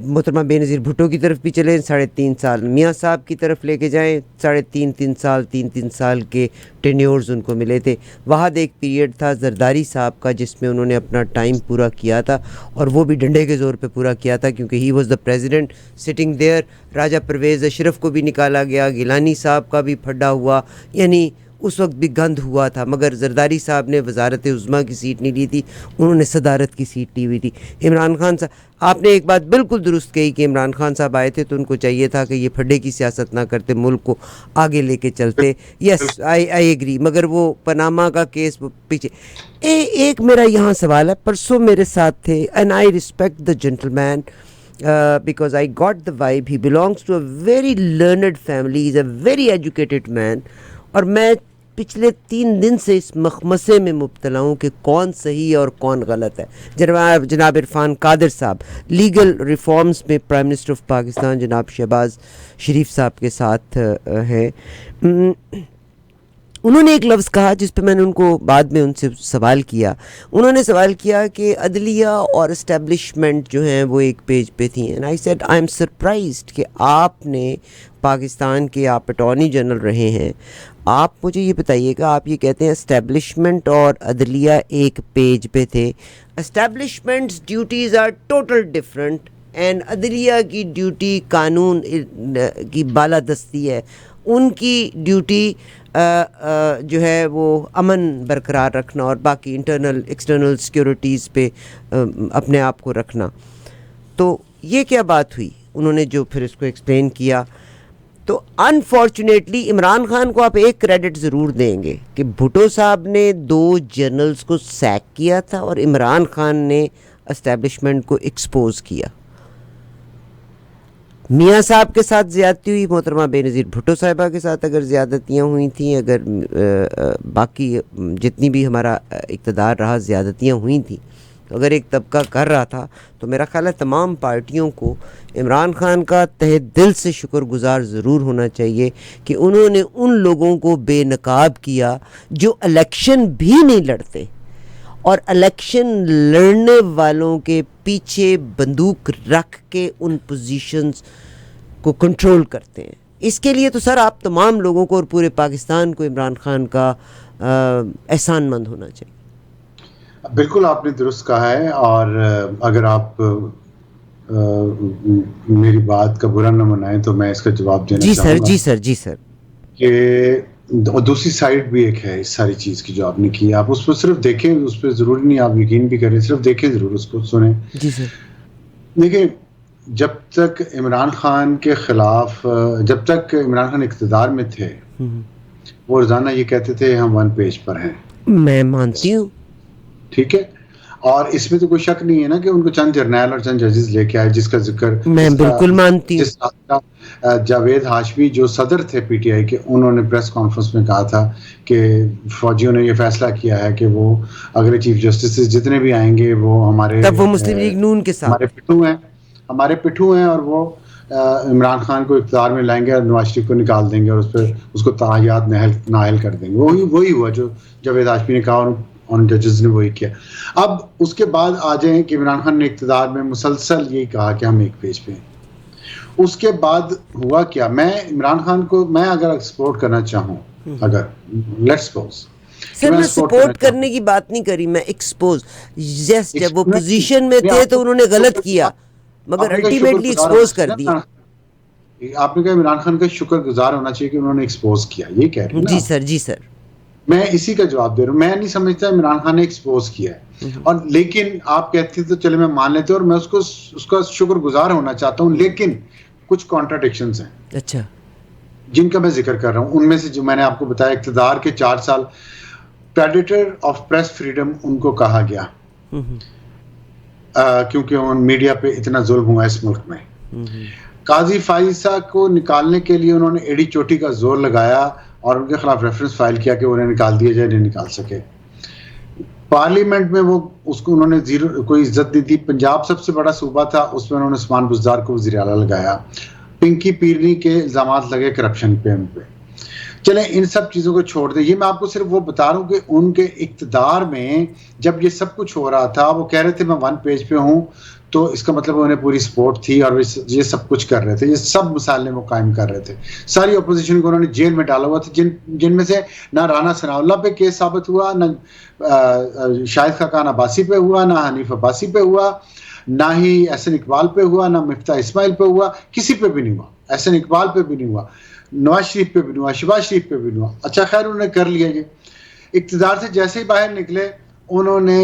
محترمہ بے نظیر بھٹو کی طرف بھی چلیں 3.5 سال, میاں صاحب کی طرف لے کے جائیں 3.5 سال کے ٹینیورز ان کو ملے تھے. وہاں ایک پیریڈ تھا زرداری صاحب کا جس میں انہوں نے اپنا ٹائم پورا کیا تھا, اور وہ بھی ڈنڈے کے زور پہ پورا کیا تھا کیونکہ he was the president sitting there. Raja Pervez Ashraf کو بھی نکالا گیا, گیلانی صاحب کا بھی پھڈا ہوا, یعنی اس وقت بھی گند ہوا تھا, مگر زرداری صاحب نے وزارت عظمیٰ کی سیٹ نہیں لی تھی, انہوں نے صدارت کی سیٹ لی ہوئی تھی. عمران خان صاحب, آپ نے ایک بات بالکل درست کہی کہ عمران خان صاحب آئے تھے تو ان کو چاہیے تھا کہ یہ پھڈے کی سیاست نہ کرتے, ملک کو آگے لے کے چلتے. یس آئی ایگری, مگر وہ پاناما کا کیس پیچھے. ایک میرا یہاں سوال ہے, پرسوں میرے ساتھ تھے and I respect the gentleman because I got the vibe he belongs to a very learned family, he is a very educated man, اور میں پچھلے 3 دن سے اس مخمسے میں مبتلا ہوں کہ کون صحیح اور کون غلط ہے. جناب عرفان قادر صاحب لیگل ریفارمز میں پرائم منسٹر آف پاکستان جناب شہباز شریف صاحب کے ساتھ ہیں. انہوں نے ایک لفظ کہا جس پہ میں نے ان کو بعد میں ان سے سوال کیا. انہوں نے سوال کیا کہ عدلیہ اور اسٹیبلشمنٹ جو ہیں وہ ایک پیج پہ تھیں, and I said I am surprised کہ آپ نے پاکستان کے, آپ اٹارنی جنرل رہے ہیں, آپ مجھے یہ بتائیے کہ آپ یہ کہتے ہیں اسٹیبلشمنٹ اور عدلیہ ایک پیج پہ تھے. Establishment's duties are total different and عدلیہ کی ڈیوٹی قانون کی بالادستی ہے, ان کی ڈیوٹی جو ہے وہ امن برقرار رکھنا اور باقی انٹرنل ایکسٹرنل سیکورٹیز پہ اپنے آپ کو رکھنا. تو یہ کیا بات ہوئی, انہوں نے جو پھر اس کو ایکسپلین کیا. تو انفارچونیٹلی عمران خان کو آپ ایک کریڈٹ ضرور دیں گے کہ بھٹو صاحب نے 2 جنرلز کو سیک کیا تھا اور عمران خان نے اسٹیبلشمنٹ کو ایکسپوز کیا. میاں صاحب کے ساتھ زیادتی ہوئی, محترمہ بے نظیر بھٹو صاحبہ کے ساتھ اگر زیادتیاں ہوئی تھیں, اگر باقی جتنی بھی ہمارا اقتدار رہا زیادتیاں ہوئی تھیں, اگر ایک طبقہ کر رہا تھا تو میرا خیال ہے تمام پارٹیوں کو عمران خان کا تہہ دل سے شکر گزار ضرور ہونا چاہیے کہ انہوں نے ان لوگوں کو بے نقاب کیا جو الیکشن بھی نہیں لڑتے اور الیکشن لڑنے والوں کے پیچھے بندوق رکھ کے ان پوزیشنز کو کنٹرول کرتے ہیں. اس کے لیے تو سر آپ تمام لوگوں کو اور پورے پاکستان کو عمران خان کا احسان مند ہونا چاہیے. بالکل آپ نے درست کہا ہے, اور اگر آپ میری بات کا برا نہ منائیں تو میں اس کا جواب دینا چاہوں گا. جی سر کہ دوسری سائڈ بھی ایک ہے اس ساری چیز کی جو آپ نے کی, آپ اس پہ صرف دیکھیں, اس پہ ضروری نہیں آپ یقین بھی کریں, صرف دیکھیں ضرور, اس کو سنیں. جی سر. دیکھیں, جب تک عمران خان کے خلاف, جب تک عمران خان اقتدار میں تھے, وہ روزانہ یہ کہتے تھے ہم 1 پیج پر ہیں. میں مانتی ہوں, ٹھیک ہے, اور اس میں تو کوئی شک نہیں ہے نا کہ ان کو چند جرنیل اور چند ججز لے کے آئے, جس کا ذکر میں بالکل مانتی ہوں. جاوید ہاشمی جو صدر تھے پی ٹی آئی کے, انہوں نے پریس کانفرنس میں کہا تھا کہ فوجیوں نے یہ فیصلہ کیا ہے کہ وہ اگلے چیف جسٹس جتنے بھی آئیں گے وہ ہمارے مسلم لیگ نون کے ساتھ ہمارے پٹھو ہیں اور وہ عمران خان کو اقتدار میں لائیں گے اور نواز شریف کو نکال دیں گے اور اس کو تاحیات نااہل کر دیں گے. وہی ہوا جو جاوید ہاشمی نے کہا اور ججز نے وہی کیا. اب اس کے بعد آ جائیں کہ عمران خان نے اقتدار میں مسلسل یہی کہا کہ ہم 1 پیج پہ ہیں. اس کے بعد ہوا کیا, میں عمران خان کو میں اگر سپورٹ کرنا چاہوں, اگر لیٹس سپوز سر میں سپورٹ کرنے کی بات نہیں کری, میں ایکسپوز, یس جب وہ پوزیشن میں تھے تو انہوں نے غلط کیا مگر الٹیمیٹلی ایکسپوز کر دیا. آپ نے کہا عمران خان کا شکر گزار ہونا چاہیے کہ انہوں نے ایکسپوز کیا, یہ کہہ رہے ہیں. جی سر میں اسی کا جواب دے رہا ہوں. میں نہیں سمجھتا عمران خان نے ایکسپوز کیا ہے, اور لیکن آپ کہتے تو چلے میں مان لیتے, اور میں اس کا شکر گزار ہونا چاہتا ہوں, لیکن کچھ کانٹراڈکشنز ہیں اچھا جن کا میں ذکر کر رہا ہوں. ان میں سے جو میں نے آپ کو بتایا, اقتدار کے 4 سال predator of press freedom in کو کہا گیا, کیونکہ ان میڈیا پہ اتنا ظلم ہوا اس ملک میں. قاضی فائزہ کو نکالنے کے لیے انہوں نے ایڑی چوٹی کا زور لگایا اور ان کے خلاف ریفرنس فائل کیا کہ انہیں نکال دیا جائے, نہیں نکال سکے. پارلیمنٹ میں وہ اس کو انہوں نے زیرو کوئی عزت نہیں دی. پنجاب سب سے بڑا صوبہ تھا, اس میں انہوں نے عثمان بزدار کو وزیر اعلیٰ لگایا. پنکی پیرنی کے الزامات لگے کرپشن پہ ان پہ. چلیں ان سب چیزوں کو چھوڑ دیں. یہ میں آپ کو صرف وہ بتا رہا ہوں کہ ان کے اقتدار میں جب یہ سب کچھ ہو رہا تھا, وہ کہہ رہے تھے میں 1 پیج پہ ہوں, تو اس کا مطلب انہیں پوری سپورٹ تھی اور یہ سب کچھ کر رہے تھے. یہ سب مسائل وہ قائم کر رہے تھے. ساری اپوزیشن کو انہوں نے جیل میں ڈالا ہوا تھا, جن میں سے نہ رانا ثناء اللہ پہ کیس ثابت ہوا, نہ شاہد خاقان عباسی پہ ہوا, نہ حنیف عباسی پہ ہوا, نہ ہی احسن اقبال پہ ہوا, نہ مفتاح اسماعیل پہ ہوا, کسی پہ بھی نہیں ہوا. احسن اقبال پہ بھی نہیں ہوا, نواز شریف پہ بھی نہیں ہوا, شہباز شریف پہ بھی نہیں ہوا. اچھا خیر انہوں نے کر لیا. یہ اقتدار سے جیسے ہی باہر نکلے انہوں نے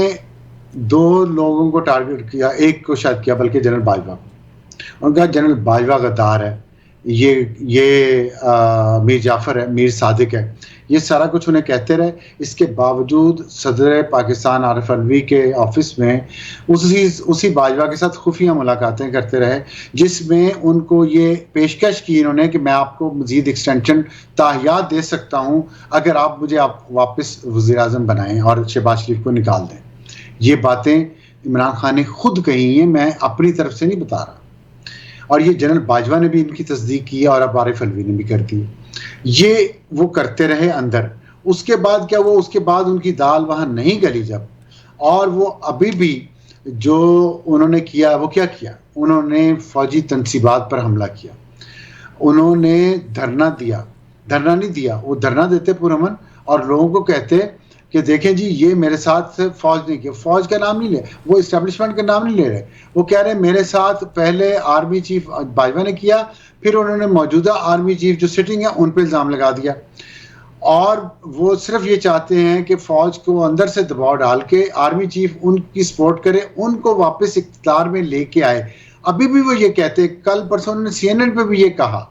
2 لوگوں کو ٹارگٹ کیا, ایک کو شاید کیا بلکہ جنرل باجوہ کو. ان کا جنرل باجوہ غدار ہے, یہ میر جعفر ہے, میر صادق ہے, یہ سارا کچھ انہیں کہتے رہے. اس کے باوجود صدر پاکستان عارف الوی کے آفس میں اسی باجوہ کے ساتھ خفیہ ملاقاتیں کرتے رہے, جس میں ان کو یہ پیشکش کی انہوں نے کہ میں آپ کو مزید ایکسٹینشن تاحیات دے سکتا ہوں اگر آپ مجھے واپس وزیر اعظم بنائیں اور شہباز شریف کو نکال دیں. یہ باتیں عمران خان نے خود کہی ہیں, میں اپنی طرف سے نہیں بتا رہا. اور یہ جنرل باجوہ نے بھی ان کی تصدیق کی اور اب عارف الوی نے بھی کر دی. یہ وہ کرتے رہے اندر. اس کے بعد کیا وہ, اس کے بعد ان کی دال وہاں نہیں گلی جب, اور وہ ابھی بھی جو انہوں نے کیا وہ کیا کیا, انہوں نے فوجی تنصیبات پر حملہ کیا, انہوں نے دھرنا نہیں دیا, وہ دھرنا دیتے پرامن اور لوگوں کو کہتے کہ دیکھیں جی یہ میرے ساتھ فوج نہیں کیا. فوج کا نام نہیں لے, وہ اسٹیبلشمنٹ کا نام نہیں لے رہے, وہ کہہ رہے میرے ساتھ پہلے آرمی چیف باجوہ نے کیا, پھر انہوں نے موجودہ آرمی چیف جو سٹنگ ہے ان پہ الزام لگا دیا. اور وہ صرف یہ چاہتے ہیں کہ فوج کو اندر سے دباؤ ڈال کے آرمی چیف ان کی سپورٹ کرے, ان کو واپس اقتدار میں لے کے آئے. ابھی بھی وہ یہ کہتے, کل پرسوں انہوں نے CNN پہ بھی یہ کہا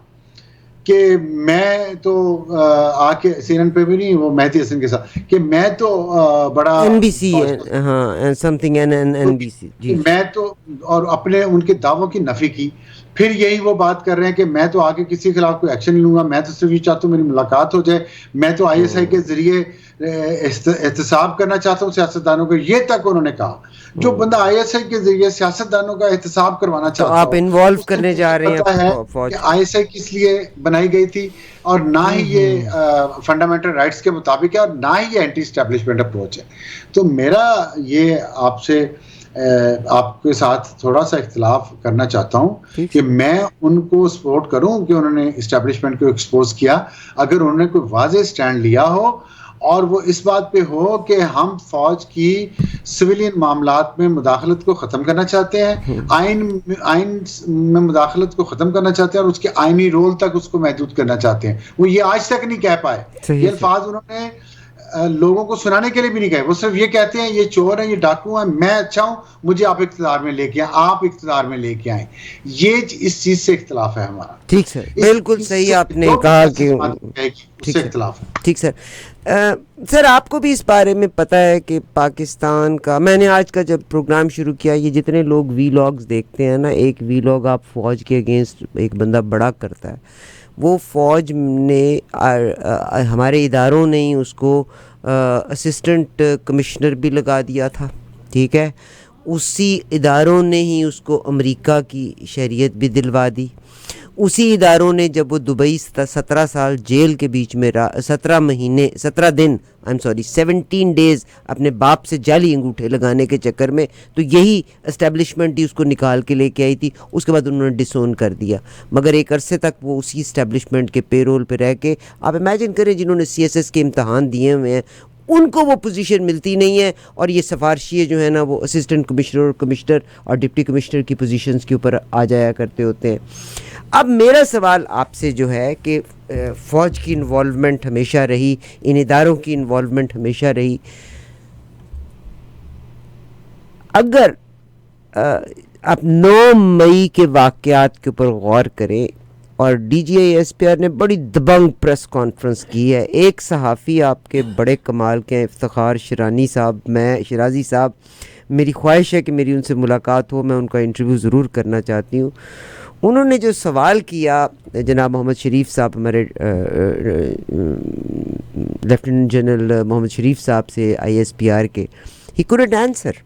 کہ میں تو آ کے CNN پہ بھی نہیں, وہ مہدی حسن کے ساتھ, کہ میں تو بڑا NBC, ہاں سمتھنگ NBC جی, میں تو, اور اپنے ان کے دعووں کی نفی کی. پھر یہی وہ بات کر رہے ہیں کہ میں تو آگے کسی کے خلاف کوئی ایکشن نہیں لوں گا, میں تو صرف یہ چاہتا ہوں میری ملاقات ہو جائے, میں تو ISI کے ذریعے احتساب کرنا چاہتا ہوں سیاستدانوں کو. یہ تک انہوں نے کہا. جو بندہ ISI کے ذریعے سیاستدانوں کا احتساب کروانا چاہتا ہے, آپ انوالو کرنے جا رہے ہیں فوج, ISI کس لیے بنائی گئی تھی, اور نہ ہی یہ فنڈامنٹل رائٹس کے مطابق ہے, اور نہ ہی یہ اینٹی اسٹیبلشمنٹ اپروچ ہے. تو میرا یہ آپ کے ساتھ تھوڑا سا اختلاف کرنا چاہتا ہوں کہ میں ان کو سپورٹ کروں کہ انہوں نے اسٹیبلشمنٹ کو ایکسپوز کیا, اگر انہوں نے کوئی واضح سٹینڈ لیا ہو اور وہ اس بات پہ ہو کہ ہم فوج کی سویلین معاملات میں مداخلت کو ختم کرنا چاہتے ہیں, آئین میں مداخلت کو ختم کرنا چاہتے ہیں اور اس کے آئینی رول تک اس کو محدود کرنا چاہتے ہیں. وہ یہ آج تک نہیں کہہ پائے. یہ الفاظ انہوں نے لوگوں کو سنانے کے لیے بھی نہیں کہے, وہ صرف یہ کہتے ہیں یہ چور ہیں, یہ ڈاکو ہیں, میں اچھا ہوں, مجھے آپ اقتدار میں لے کے آئیں, آپ اقتدار میں لے کے آئیں. یہ اس چیز سے اختلاف ہے ہمارا. ٹھیک سر, بالکل صحیح آپ نے کہا کہ اختلاف ہے. ٹھیک سر. سر آپ کو بھی اس بارے میں پتہ ہے کہ پاکستان کا, میں نے آج کا جب پروگرام شروع کیا, یہ جتنے لوگ ویلاگز دیکھتے ہیں نا, ایک ویلاگ آپ فوج کے اگینسٹ ایک بندہ بڑا کرتا ہے, وہ فوج نے ہمارے اداروں نے ہی اس کو اسسٹنٹ کمشنر بھی لگا دیا تھا, ٹھیک ہے, اسی اداروں نے ہی اس کو امریکہ کی شہریت بھی دلوا دی, اسی اداروں نے جب وہ دبئی 17 سال جیل کے بیچ میں 17 دن 17 ڈیز اپنے باپ سے جعلی انگوٹھے لگانے کے چکر میں, تو یہی اسٹیبلشمنٹ ہی اس کو نکال کے لے کے آئی تھی. اس کے بعد انہوں نے ڈسون کر دیا, مگر ایک عرصے تک وہ اسی اسٹیبلشمنٹ کے پے رول پہ رہ کے, آپ امیجن کریں جنہوں نے CSS کے امتحان دیے ہوئے ہیں ان کو وہ پوزیشن ملتی نہیں ہے, اور یہ سفارشیے جو ہیں نا وہ اسسٹنٹ کمشنر اور کمشنر اور ڈپٹی کمشنر کی پوزیشنز کے اوپر آ جایا کرتے ہوتے ہیں. اب میرا سوال آپ سے جو ہے کہ فوج کی انوالومنٹ ہمیشہ رہی, ان اداروں کی انوالومنٹ ہمیشہ رہی, اگر آپ 9 مئی کے واقعات کے اوپر غور کریں, اور DGI-SPR نے بڑی دبنگ پریس کانفرنس کی ہے, ایک صحافی آپ کے بڑے کمال کے ہیں, افتخار شرازی صاحب, میری خواہش ہے کہ میری ان سے ملاقات ہو, میں ان کا انٹرویو ضرور کرنا چاہتی ہوں. انہوں نے جو سوال کیا جناب محمد شریف صاحب, ہمارے لیفٹیننٹ جنرل محمد شریف صاحب سے ISPR کے, ہی couldn't answer,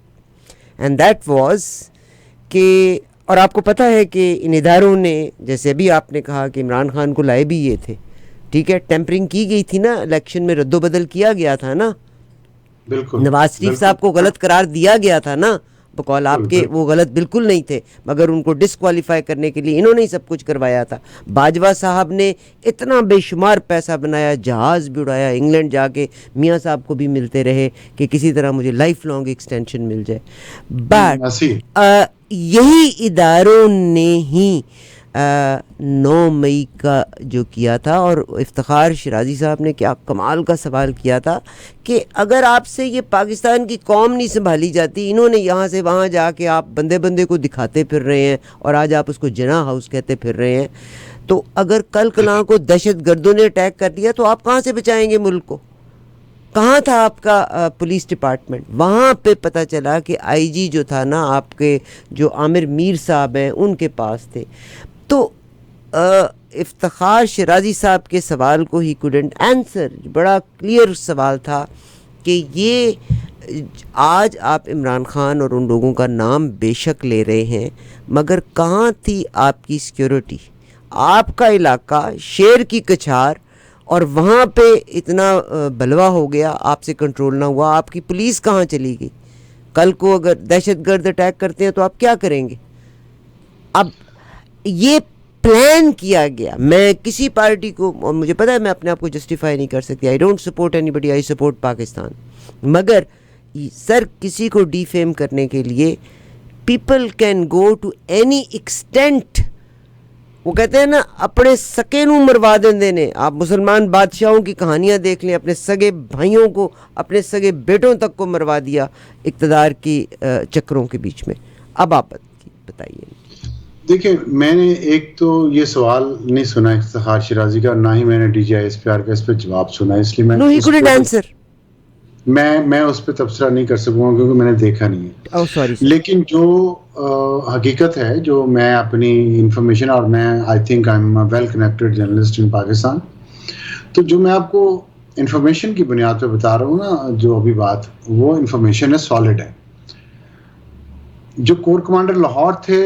and that was کہ اور آپ کو پتہ ہے کہ ان اداروں نے جیسے ابھی آپ نے کہا کہ عمران خان کو لائے بھی یہ تھے, ٹھیک ہے, ٹیمپرنگ کی گئی تھی نا, الیکشن میں رد و بدل کیا گیا تھا نا, بالکل نواز شریف صاحب کو غلط قرار دیا گیا تھا نا, بقول آپ کے وہ غلط بالکل نہیں تھے, مگر ان کو ڈسکوالیفائی کرنے کے لیے انہوں نے ہی سب کچھ کروایا تھا. باجوہ صاحب نے اتنا بے شمار پیسہ بنایا, جہاز بھی اڑایا, انگلینڈ جا کے میاں صاحب کو بھی ملتے رہے کہ کسی طرح مجھے لائف لانگ ایکسٹینشن مل جائے. بٹ یہی اداروں نے ہی 9 مئی کا جو کیا تھا, اور افتخار شیرازی صاحب نے کیا کمال کا سوال کیا تھا کہ اگر آپ سے یہ پاکستان کی قوم نہیں سنبھالی جاتی, انہوں نے یہاں سے وہاں جا کے آپ بندے بندے کو دکھاتے پھر رہے ہیں اور آج آپ اس کو جناح ہاؤس کہتے پھر رہے ہیں, تو اگر کل کلاں کو دہشت گردوں نے اٹیک کر دیا تو آپ کہاں سے بچائیں گے ملک کو؟ کہاں تھا آپ کا پولیس ڈپارٹمنٹ؟ وہاں پہ پتہ چلا کہ آئی جی جو تھا نا آپ کے, جو عامر میر صاحب ہیں, ان کے پاس تھے. تو افتخار شیرازی صاحب کے سوال کو ہی couldn't answer, بڑا کلیئر سوال تھا کہ یہ آج آپ عمران خان اور ان لوگوں کا نام بے شک لے رہے ہیں, مگر کہاں تھی آپ کی سیکیورٹی؟ آپ کا علاقہ شیر کی کچھار, اور وہاں پہ اتنا بلوا ہو گیا, آپ سے کنٹرول نہ ہوا, آپ کی پولیس کہاں چلی گئی؟ کل کو اگر دہشت گرد اٹیک کرتے ہیں تو آپ کیا کریں گے؟ اب یہ پلان کیا گیا. میں کسی پارٹی کو, اور مجھے پتہ ہے میں اپنے آپ کو جسٹیفائی نہیں کر سکتی, I don't support anybody, I support Pakistan, مگر سر کسی کو ڈی فیم کرنے کے لیے people can go to any extent. وہ کہتے ہیں نا اپنے سکے نو مروا دیں نے. آپ مسلمان بادشاہوں کی کہانیاں دیکھ لیں, اپنے سگے بھائیوں کو, اپنے سگے بیٹوں تک کو مروا دیا اقتدار کی چکروں کے بیچ میں. اب آپ بتائیے. دیکھیں, میں نے ایک تو یہ سوال نہیں سنا افتخار شیرازی کا, نہ ہی میں نے D G I S P R کا اس پہ جواب سنا, اس لیے No, he couldn't answer. میں اس پہ تبصرہ نہیں کر سکوں گا کیونکہ میں نے دیکھا نہیں ہے. Oh, sorry, sir. لیکن جو حقیقت ہے, جو میں اپنی انفارمیشن, اور میں I think I am well connected journalist in Pakistan, تو جو میں آپ کو انفارمیشن کی بنیاد پہ بتا رہا ہوں نا, جو ابھی بات, وہ انفارمیشن ہے, سالڈ ہے. جو کور کمانڈر لاہور تھے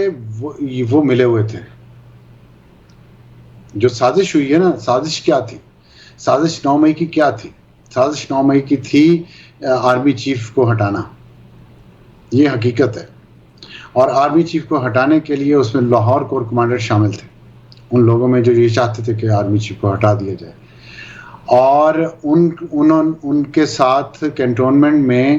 وہ ملے ہوئے تھے. جو سازش ہوئی ہے نا, سازش کیا تھی؟ سازش 9 مئی کی کیا تھی؟ سازش 9 مئی کی تھی آرمی چیف کو ہٹانا, یہ حقیقت ہے. اور آرمی چیف کو ہٹانے کے لیے اس میں لاہور کور کمانڈر شامل تھے, ان لوگوں میں جو یہ چاہتے تھے کہ آرمی چیف کو ہٹا دیا جائے. اور ان کے ساتھ کینٹونمنٹ میں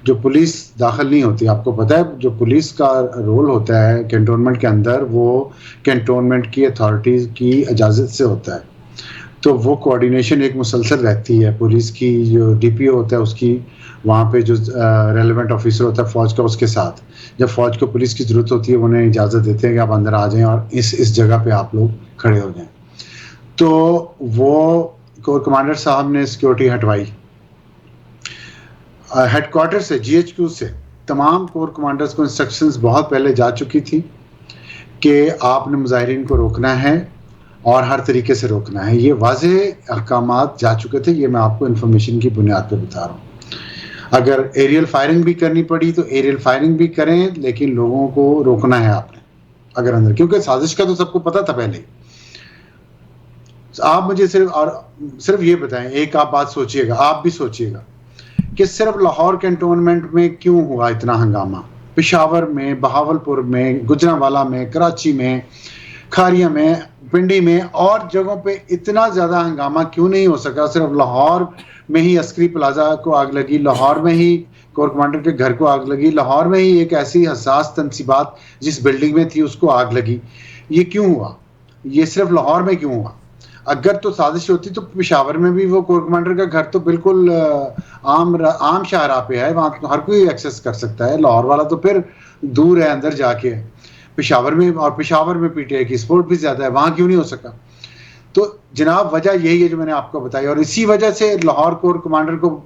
جو پولیس داخل نہیں ہوتی. آپ کو پتہ ہے جو پولیس کا رول ہوتا ہے کینٹونمنٹ کے اندر, وہ کینٹونمنٹ کی اتھارٹیز کی اجازت سے ہوتا ہے. تو وہ کوآرڈینیشن ایک مسلسل رہتی ہے پولیس کی, جو ڈی پی او ہوتا ہے اس کی, وہاں پہ جو ریلیونٹ آفیسر ہوتا ہے فوج کا, اس کے ساتھ. جب فوج کو پولیس کی ضرورت ہوتی ہے وہ انہیں اجازت دیتے ہیں کہ آپ اندر آ جائیں اور اس جگہ پہ آپ لوگ کھڑے ہو جائیں. تو وہ کور کمانڈر صاحب نے سیکیورٹی ہٹوائی ہیڈ کوارٹر سے, جی ایچ کیو سے. تمام کور کمانڈرز کو انسٹرکشنز بہت پہلے جا چکی تھی کہ آپ نے مظاہرین کو روکنا ہے اور ہر طریقے سے روکنا ہے. یہ واضح احکامات جا چکے تھے, یہ میں آپ کو انفارمیشن کی بنیاد پہ بتا رہا ہوں. اگر ایریل فائرنگ بھی کرنی پڑی تو ایریل فائرنگ بھی کریں, لیکن لوگوں کو روکنا ہے آپ نے اگر اندر, کیونکہ سازش کا تو سب کو پتہ تھا پہلے. آپ مجھے صرف یہ بتائیں, ایک آپ بات سوچئے گا, آپ بھی سوچئے گا کہ صرف لاہور کینٹونمنٹ میں کیوں ہوا اتنا ہنگامہ؟ پشاور میں, بہاولپور میں, گجرانوالہ میں, کراچی میں, کھاریا میں, پنڈی میں اور جگہوں پہ اتنا زیادہ ہنگامہ کیوں نہیں ہو سکا؟ صرف لاہور میں ہی عسکری پلازا کو آگ لگی, لاہور میں ہی کور کمانڈر کے گھر کو آگ لگی, لاہور میں ہی ایک ایسی حساس تنصیبات جس بلڈنگ میں تھی اس کو آگ لگی. یہ کیوں ہوا؟ یہ صرف لاہور میں کیوں ہوا؟ اگر تو سازش ہوتی تو پشاور میں بھی وہ کور کمانڈر کا گھر تو بالکل عام شاہراہ پہ ہے, وہاں ہر کوئی ایکسیس کر سکتا ہے. لاہور والا تو پھر دور ہے, اندر جا کے. پشاور میں, اور پشاور میں پی ٹی آئی کی سپورٹ بھی زیادہ ہے, وہاں کیوں نہیں ہو سکا؟ تو جناب وجہ یہی ہے جو میں نے آپ کو بتائی, اور اسی وجہ سے لاہور کور کمانڈر کو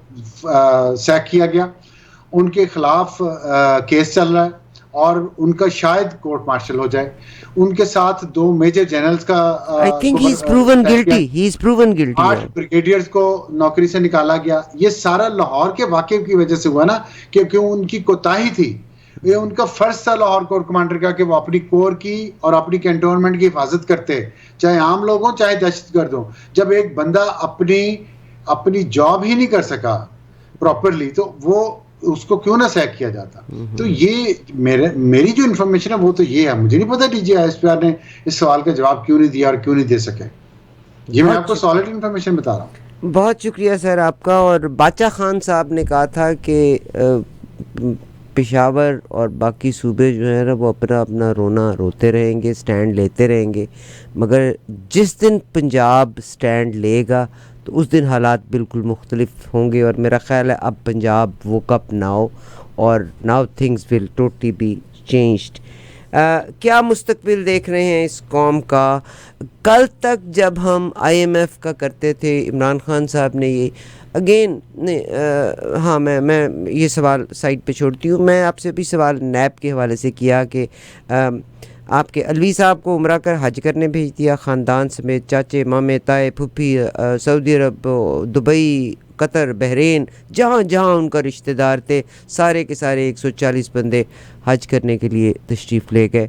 سیک کیا گیا. ان کے خلاف کیس چل رہا ہے, اور ان کا شاید کورٹ مارشل ہو جائے. ان کے ساتھ 2 میجر جنرلز کا I think he's proven guilty. He's proven guilty. 8 brigadiers کو نوکری سے نکالا گیا. یہ سارا لاہور کے واقعے کی وجہ سے ہوا نا, کیونکہ ان کی کوتاہی تھی. یہ ان کا فرض تھا لاہور کور کمانڈر کا کہ وہ اپنی کور کی اور اپنی کنٹونمنٹ کی حفاظت کرتے, چاہے عام لوگ ہوں چاہے دہشت گرد ہوں. جب ایک بندہ اپنی جاب ہی نہیں کر سکا پراپرلی تو وہ اس کو کیوں نہ سیک کیا جاتا. تو یہ میری جو انفارمیشن ہے وہ تو یہ ہے. مجھے نہیں پتا D G I S P R نے اس سوال کا جواب کیوں نہیں دیا اور کیوں نہیں دے سکے. یہ میں آپ کو سالڈ انفارمیشن بتا رہا ہوں. بہت شکریہ سر آپ کا. اور باچا خان صاحب نے کہا تھا کہ پشاور اور باقی صوبے جو ہیں نا وہ اپنا رونا روتے رہیں گے, سٹینڈ لیتے رہیں گے, مگر جس دن پنجاب سٹینڈ لے گا تو اس دن حالات بالکل مختلف ہوں گے. اور میرا خیال ہے اب پنجاب ووک اپ ناؤ اور now things will totally be changed. کیا مستقبل دیکھ رہے ہیں اس قوم کا؟ کل تک جب ہم آئی ایم ایف کا کرتے تھے, عمران خان صاحب نے یہ اگین ہاں میں یہ سوال سائڈ پہ چھوڑتی ہوں. میں آپ سے بھی سوال نیب کے حوالے سے کیا کہ آپ کے علوی صاحب کو عمرہ کر حج کرنے بھیج دیا خاندان سمیت, چاچے مامے تائے پھپھی, سعودی عرب, دبئی, قطر, بحرین, جہاں جہاں ان کا رشتہ دار تھے سارے کے سارے 140 بندے حج کرنے کے لیے تشریف لے گئے.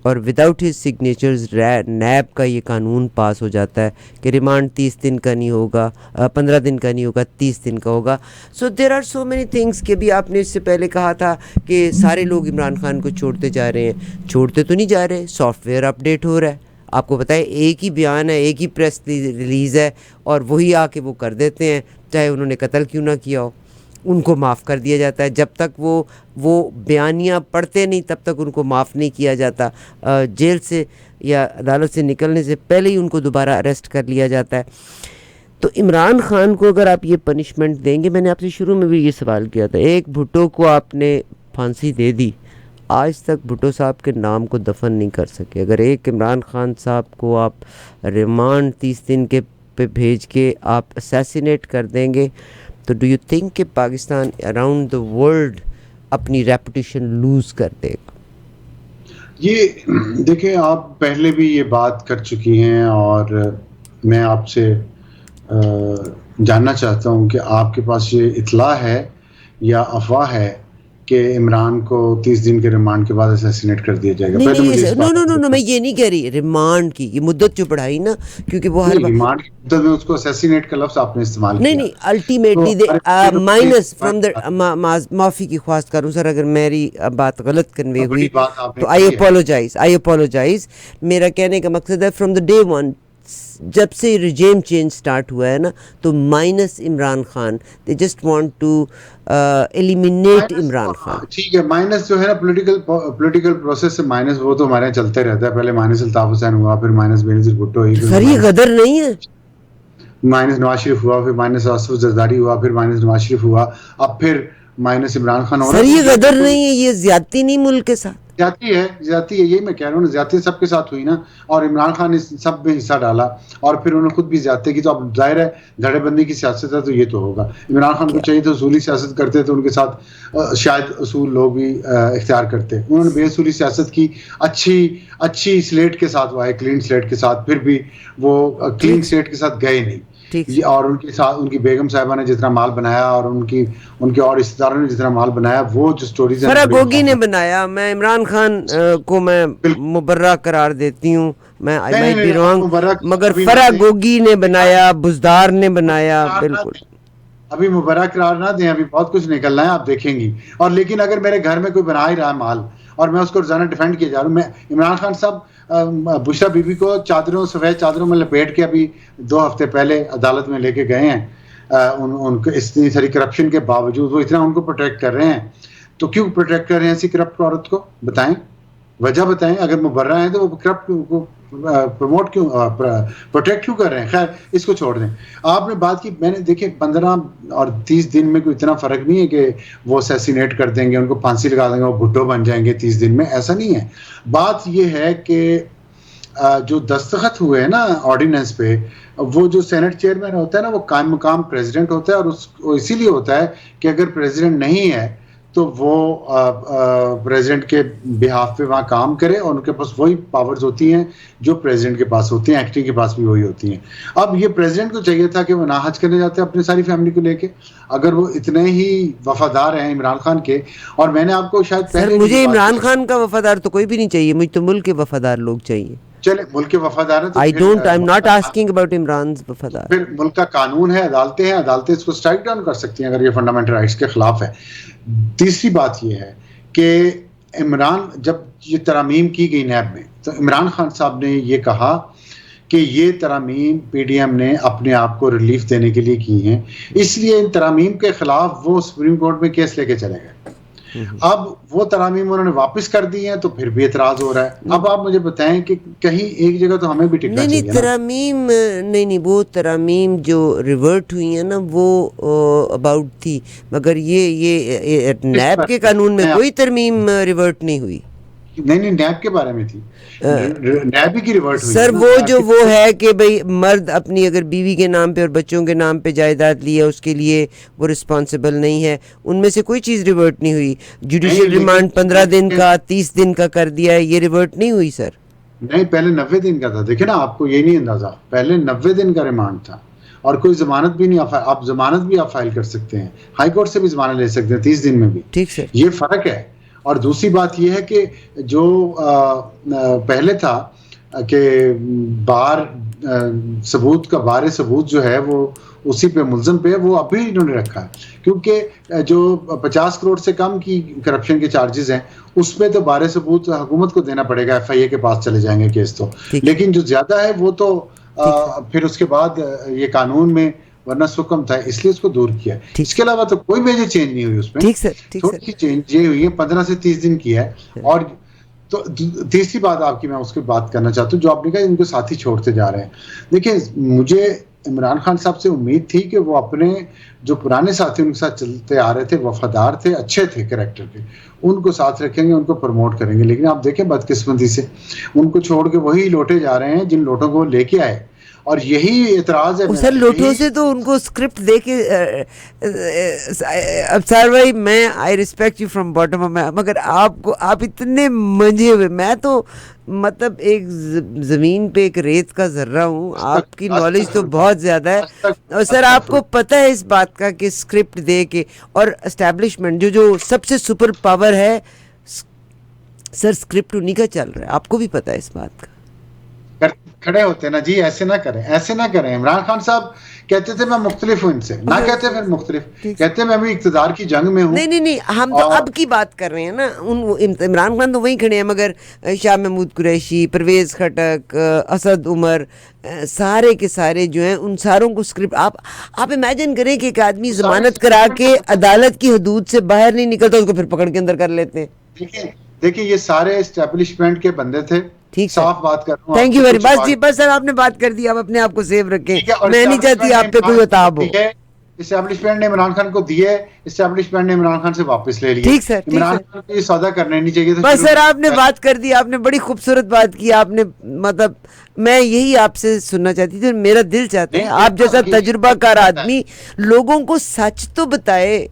اور وداؤٹ ہز سگنیچرز نیب کا یہ قانون پاس ہو جاتا ہے کہ ریمانڈ 30 دن کا نہیں ہوگا, 15 دن کا نہیں ہوگا, 30 دن کا ہوگا. So there are so many things کہ بھی آپ نے اس سے پہلے کہا تھا کہ سارے لوگ عمران خان کو چھوڑتے جا رہے ہیں. چھوڑتے تو نہیں جا رہے, سافٹ ویئر اپ ڈیٹ ہو رہا ہے. آپ کو پتہ ہے ایک ہی بیان ہے, ایک ہی پریس ریلیز ہے اور وہی آ کے وہ کر دیتے ہیں, چاہے انہوں نے قتل کیوں نہ کیا ہو. ان کو معاف کر دیا جاتا ہے. جب تک وہ بیانیہ پڑھتے نہیں تب تک ان کو معاف نہیں کیا جاتا. جیل سے یا عدالت سے نکلنے سے پہلے ہی ان کو دوبارہ اریسٹ کر لیا جاتا ہے. تو عمران خان کو اگر آپ یہ پنشمنٹ دیں گے, میں نے آپ سے شروع میں بھی یہ سوال کیا تھا, ایک بھٹو کو آپ نے پھانسی دے دی, آج تک بھٹو صاحب کے نام کو دفن نہیں کر سکے. اگر ایک عمران خان صاحب کو آپ ریمانڈ 30 دن کے پہ بھیج کے آپ اسیسینیٹ کر دیں گے تو ڈو یو تھنک کہ پاکستان اراؤنڈ دا ورلڈ اپنی ریپوٹیشن لوز کر دے گا؟ یہ دیکھیں, آپ پہلے بھی یہ بات کر چکی ہیں اور میں آپ سے جاننا چاہتا ہوں کہ آپ کے پاس یہ اطلاع ہے یا افواہ ہے کہ عمران کو 30 دن کے ریمانڈ کے بعد اسیسینیٹ کر دیا جائے گا؟ نو میں یہ نہیں کہہ رہی ریمانڈ کی, یہ مدت جو بڑھائی نا, کیونکہ وہ ہر ریمانڈ کی مدت میں اس کو اسیسینیٹ کا لفظ آپ نے استعمال کیا. نہیں الٹیمیٹلی مائنس فرام دا, معافی کی خواست کروں سر اگر میری بات غلط کنوے ہوئی تو آئی اپولوجائز. میرا کہنے کا مقصد ہے فرام دا ڈے ون جب سے رجیم چینج سٹارٹ ہوا ہے نا تو minus Imran Khan, they just want to eliminate Imran Khan. ٹھیک ہے, مائنس جو ہے نا پولیٹیکل پروسیس سے مائنس, وہ تو ہمارے یہاں چلتے رہتا ہے. پہلے مائنس الطاف حسین ہوا, پھر مائنس بینظیر بھٹو ہوئی, سر یہ غدر نہیں ہے. مائنس نواز شریف ہوا, پھر مائنس آصف زرداری ہوا, پھر مائنس نواز شریف ہوا, اب پھر مائنس عمران خان ہو رہا ہے. سر یہ غدر نہیں ہے, یہ زیادتی نہیں ملک کے ساتھ. زیادتی ہے, یہی میں کہہ رہا ہوں نا, زیادتی سب کے ساتھ ہوئی نا, اور عمران خان نے سب میں حصہ ڈالا اور پھر انہوں نے خود بھی زیادتی کی. تو اب ظاہر ہے دھڑے بندی کی سیاست ہے تو یہ تو ہوگا. عمران خان کو چاہیے تو اصولی سیاست کرتے تو ان کے ساتھ شاید اصول لوگ بھی اختیار کرتے. انہوں نے بے اصولی سیاست کی, اچھی سلیٹ کے ساتھ وہ آئے, کلین سلیٹ کے ساتھ, پھر بھی وہ کلین سلیٹ کے ساتھ گئے نہیں. اور ان کے ساتھ ان کی بیگم صاحبہ نے جتنا مال بنایا اور ان کے اور رشتہ داروں نے جتنا مال بنایا, وہ جو سٹوریز ہیں فرح گوگی نے بنایا. میں عمران خان کو میں مبرہ قرار دیتی ہوں, میں مگر فرح گوگی نے بنایا, بزدار نے بنایا. بالکل ابھی مبرہ قرار نہ دیں, ابھی بہت کچھ نکلنا ہے, آپ دیکھیں گی. اور لیکن اگر میرے گھر میں کوئی بنا ہی رہا ہے مال اور میں اس کو روزانہ ڈیفینڈ کیا جا رہا ہوں, میں عمران خان صاحب بشرا بی بی کو سفید چادروں میں لپیٹ کے ابھی 2 ہفتے پہلے عدالت میں لے کے گئے ہیں. ان کو اتنی ساری کرپشن کے باوجود وہ اتنا ان کو پروٹیکٹ کر رہے ہیں. تو کیوں پروٹیکٹ کر رہے ہیں ایسی کرپٹ عورت کو؟ بتائیں, وجہ بتائیں. اگر مبرہ ہیں تو وہ کرپٹ کو پروٹیکٹ کیوں کر رہے ہیں؟ خیر اس کو چھوڑ دیں. آپ نے بات کی, میں نے دیکھیں 15 اور 30 دن میں کوئی اتنا فرق نہیں ہے کہ وہ اسیسینیٹ کر دیں گے, ان کو پھانسی لگا دیں گے, وہ بھٹو بن جائیں گے 30 دن میں. ایسا نہیں ہے. بات یہ ہے کہ جو دستخط ہوئے ہیں نا آرڈیننس پہ, وہ جو سینٹ چیئرمین ہوتا ہے نا وہ قائم مقام پریزیڈنٹ ہوتا ہے, اور اسی لیے ہوتا ہے کہ اگر پریزیڈنٹ نہیں ہے تو وہ پریزیڈنٹ کے بہاف پہ وہاں کام کرے، اور ان کے پاس وہی پاورز ہوتی ہیں جو پریزیڈنٹ کے پاس ہوتی ہیں، ایکٹنگ کے پاس بھی وہی ہوتی ہیں. اب یہ پریزیڈنٹ کو چاہیے تھا کہ وہ نہ حج کرنے جاتے اپنی ساری فیملی کو لے کے، اگر وہ اتنے ہی وفادار ہیں عمران خان کے. اور میں نے آپ کو شاید سر پہلے مجھے عمران خان کا وفادار تو کوئی بھی نہیں چاہیے، مجھے تو ملک کے وفادار لوگ چاہیے. چلے ملک کے وفادار ہیں تو I'm not asking about عمران's وفادار. پھر ملک کا قانون ہے، عدالتیں ہیں، عدالتیں اس کو اسٹرائک ڈاؤن کر سکتی ہیں اگر یہ فنڈامنٹل رائٹس کے خلاف ہے. تیسری بات یہ ہے کہ جب یہ ترامیم کی گئی نیب میں، تو عمران خان صاحب نے یہ کہا کہ یہ ترامیم پی ڈی ایم نے اپنے آپ کو ریلیف دینے کے لیے کی ہیں، اس لیے ان ترامیم کے خلاف وہ سپریم کورٹ میں کیس لے کے چلے گئے. اب وہ ترامیم انہوں نے واپس کر دی ہیں تو پھر بھی اعتراض ہو رہا ہے. اب آپ مجھے بتائیں کہ کہیں ایک جگہ تو ہمیں بھی ٹکنا چاہیے. نہیں ترامیم نہیں وہ ترامیم جو ریورٹ ہوئی ہیں نا وہ اباؤٹ تھی، مگر یہ نیب کے قانون میں کوئی ترمیم ریورٹ نہیں ہوئی. نہیں نیب کے بارے میں تھی، نیب ہی کی ریورٹ ہوئی. سر وہ ہے کہ بھئی مرد اپنی اگر بیوی کے نام پہ اور بچوں کے نام پہ جائیداد لی ہے اس کے لیے وہ رسپانسبل نہیں ہے، ان میں سے کوئی چیز ریورٹ نہیں ہوئی. جوڈیشل ریمانڈ 15 دن کا 30 دن کا کر دیا ہے، یہ ریورٹ نہیں ہوئی سر. نہیں پہلے 90 دن کا تھا. دیکھیں نا آپ کو یہ نہیں اندازہ، پہلے 90 دن کا ریمانڈ تھا اور کوئی ضمانت بھی نہیں. آپ ضمانت بھی آپ فائل کر سکتے ہیں، ہائی کورٹ سے بھی ضمانت لے سکتے ہیں 30 دن میں بھی. ٹھیک سر، یہ فرق ہے. اور دوسری بات یہ ہے کہ جو پہلے تھا کہ بار ثبوت کا بار ثبوت جو ہے وہ اسی پہ ملزم پہ، وہ ابھی انہوں نے رکھا ہے، کیونکہ جو 50 کروڑ سے کم کی کرپشن کے چارجز ہیں اس پہ تو بار ثبوت حکومت کو دینا پڑے گا، ایف آئی اے کے پاس چلے جائیں گے کیس تو. لیکن جو زیادہ ہے وہ تو پھر اس کے بعد یہ قانون میں ورنہ حکم تھا، اس لیے اس کو دور کیا. اس کے علاوہ تو کوئی میجر چینج نہیں ہوئی اس میں. تھوڑی سی چینج یہ ہوئی ہے، 15 سے 30 دن کی ہے. اور تو تیسری بات آپ کی میں اس کی بات کرنا چاہتا ہوں جو آپ نے کہا ان کو ساتھی چھوڑتے جا رہے ہیں. دیکھیں مجھے عمران خان صاحب سے امید تھی کہ وہ اپنے جو پرانے ساتھی ان کے ساتھ چلتے آ رہے تھے، وفادار تھے، اچھے تھے کریکٹر کے، ان کو ساتھ رکھیں گے، ان کو پروموٹ کریں گے. لیکن آپ دیکھیں بدقسمتی سے ان کو چھوڑ کے وہی لوٹے جا رہے ہیں جن لوٹوں کو وہ لے کے آئے. اور یہی اعتراض ہے سر لوٹوں سے تو ان کو اسکرپٹ دے کے. ابصار بھائی میں I respect you from bottom of my, مگر آپ اتنے منجھے ہوئے، میں تو مطلب ایک زمین پہ ایک ریت کا ذرہ ہوں، آپ کی نالج تو بہت زیادہ ہے. اور سر آپ کو پتہ ہے اس بات کا کہ اسکرپٹ دے کے اور اسٹیبلشمنٹ جو سب سے سپر پاور ہے سر، اسکرپٹ انہی کا چل رہا ہے، آپ کو بھی پتہ ہے اس بات کا. کھڑے ہوتے نا جی، ایسے نہ کریں، ایسے نہ کریں. عمران خان صاحب کہتے تھے میں مختلف ہوں ان سے، نہ کہتے پھر مختلف کہتے میں بھی اقتدار کی جنگ میں ہوں. نہیں ہم تو اب کی بات کر رہے ہیں نا. عمران خان تو وہیں کھڑے ہیں، مگر شاہ محمود قریشی، پرویز خٹک، اسد عمر، سارے کے سارے جو ہیں ان ساروں کو اسکرپٹ. آپ امیجن کریں کہ ایک آدمی ضمانت کرا کے عدالت کی حدود سے باہر نہیں نکلتا، اس کو پھر پکڑ کے اندر کر لیتے ہیں. دیکھیں یہ سارے اسٹیبلشمنٹ کے بندے تھے. ٹھیک صاف بات کر رہا ہوں. تھینک یو ویری بس جی، بس سر آپ نے بات کر دی، آپ اپنے آپ کو سیو رکھیں، میں نہیں چاہتی آپ پہ کوئی عتاب ہو. اسٹیبلشمنٹ نے عمران خان کو دیے، اسٹیبلشمنٹ نے عمران خان سے واپس لے لیے. ٹھیک سر، عمران خان کو یہ سودا کرنا نہیں چاہیے تھا. بس سر آپ نے بات کر دی، آپ نے بڑی خوبصورت بات کی. آپ نے مطلب میں یہی آپ سے سننا چاہتی تھی، میرا دل چاہتا ہے آپ جیسا تجربہ کار آدمی لوگوں کو سچ تو بتائے.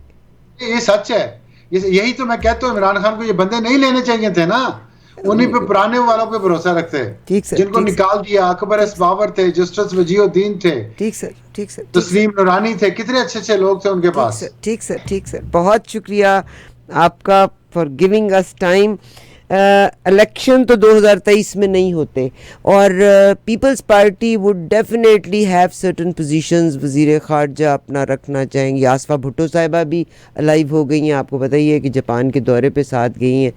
یہ سچ ہے، یہی تو میں کہتا ہوں عمران خان کو یہ بندے نہیں لینے چاہیے تھے نا، انہیں پہ پرانے والوں پہ بھروسہ رکھتے جن کو نکال دیا. اکبر ایس بابر تھے، جسٹس وجیہ الدین تھے، ٹھیک سر، تسلیم نورانی تھے، کتنے اچھے لوگ تھے ان کے پاس. ٹھیک سر بہت شکریہ آپ کا فار گیونگ اس ٹائم. الیکشن تو 2023 میں نہیں ہوتے اور Peoples Party would definitely have certain positions. وزیر خارجہ اپنا رکھنا چاہیں گی. آصفہ بھٹو صاحبہ بھی الائیو ہو گئی ہیں، آپ کو بتائیے کہ جاپان کے دورے پہ ساتھ گئی ہیں.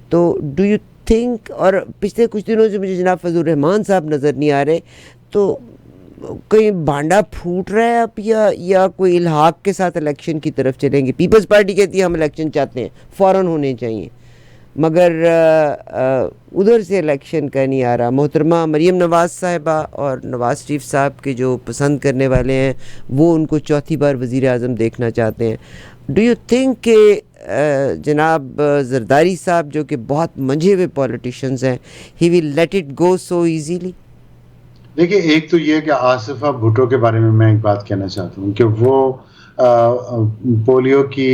تو ڈو یو تھنک، اور پچھلے کچھ دنوں سے مجھے جناب فضل الرحمان صاحب نظر نہیں آ رہے، تو کہیں بانڈا پھوٹ رہا ہے اب یا کوئی الحاق کے ساتھ الیکشن کی طرف چلیں گے؟ پیپلز پارٹی کہتی ہے ہم الیکشن چاہتے ہیں، فوراً ہونے چاہیے، مگر ادھر سے الیکشن کا نہیں آ رہا. محترمہ مریم نواز صاحبہ اور نواز شریف صاحب کے جو پسند کرنے والے ہیں وہ ان کو چوتھی بار وزیر اعظم دیکھنا چاہتے ہیں. ڈو یو تھنک کہ جناب زرداری صاحب جو کہ بہت منجھے ہوئے پولیٹیشینز ہیں، he will let it go so easily? دیکھیں ایک تو یہ کہ آصفہ بھٹو کے بارے میں ایک بات کہنا چاہتا ہوں کہ وہ پولیو کی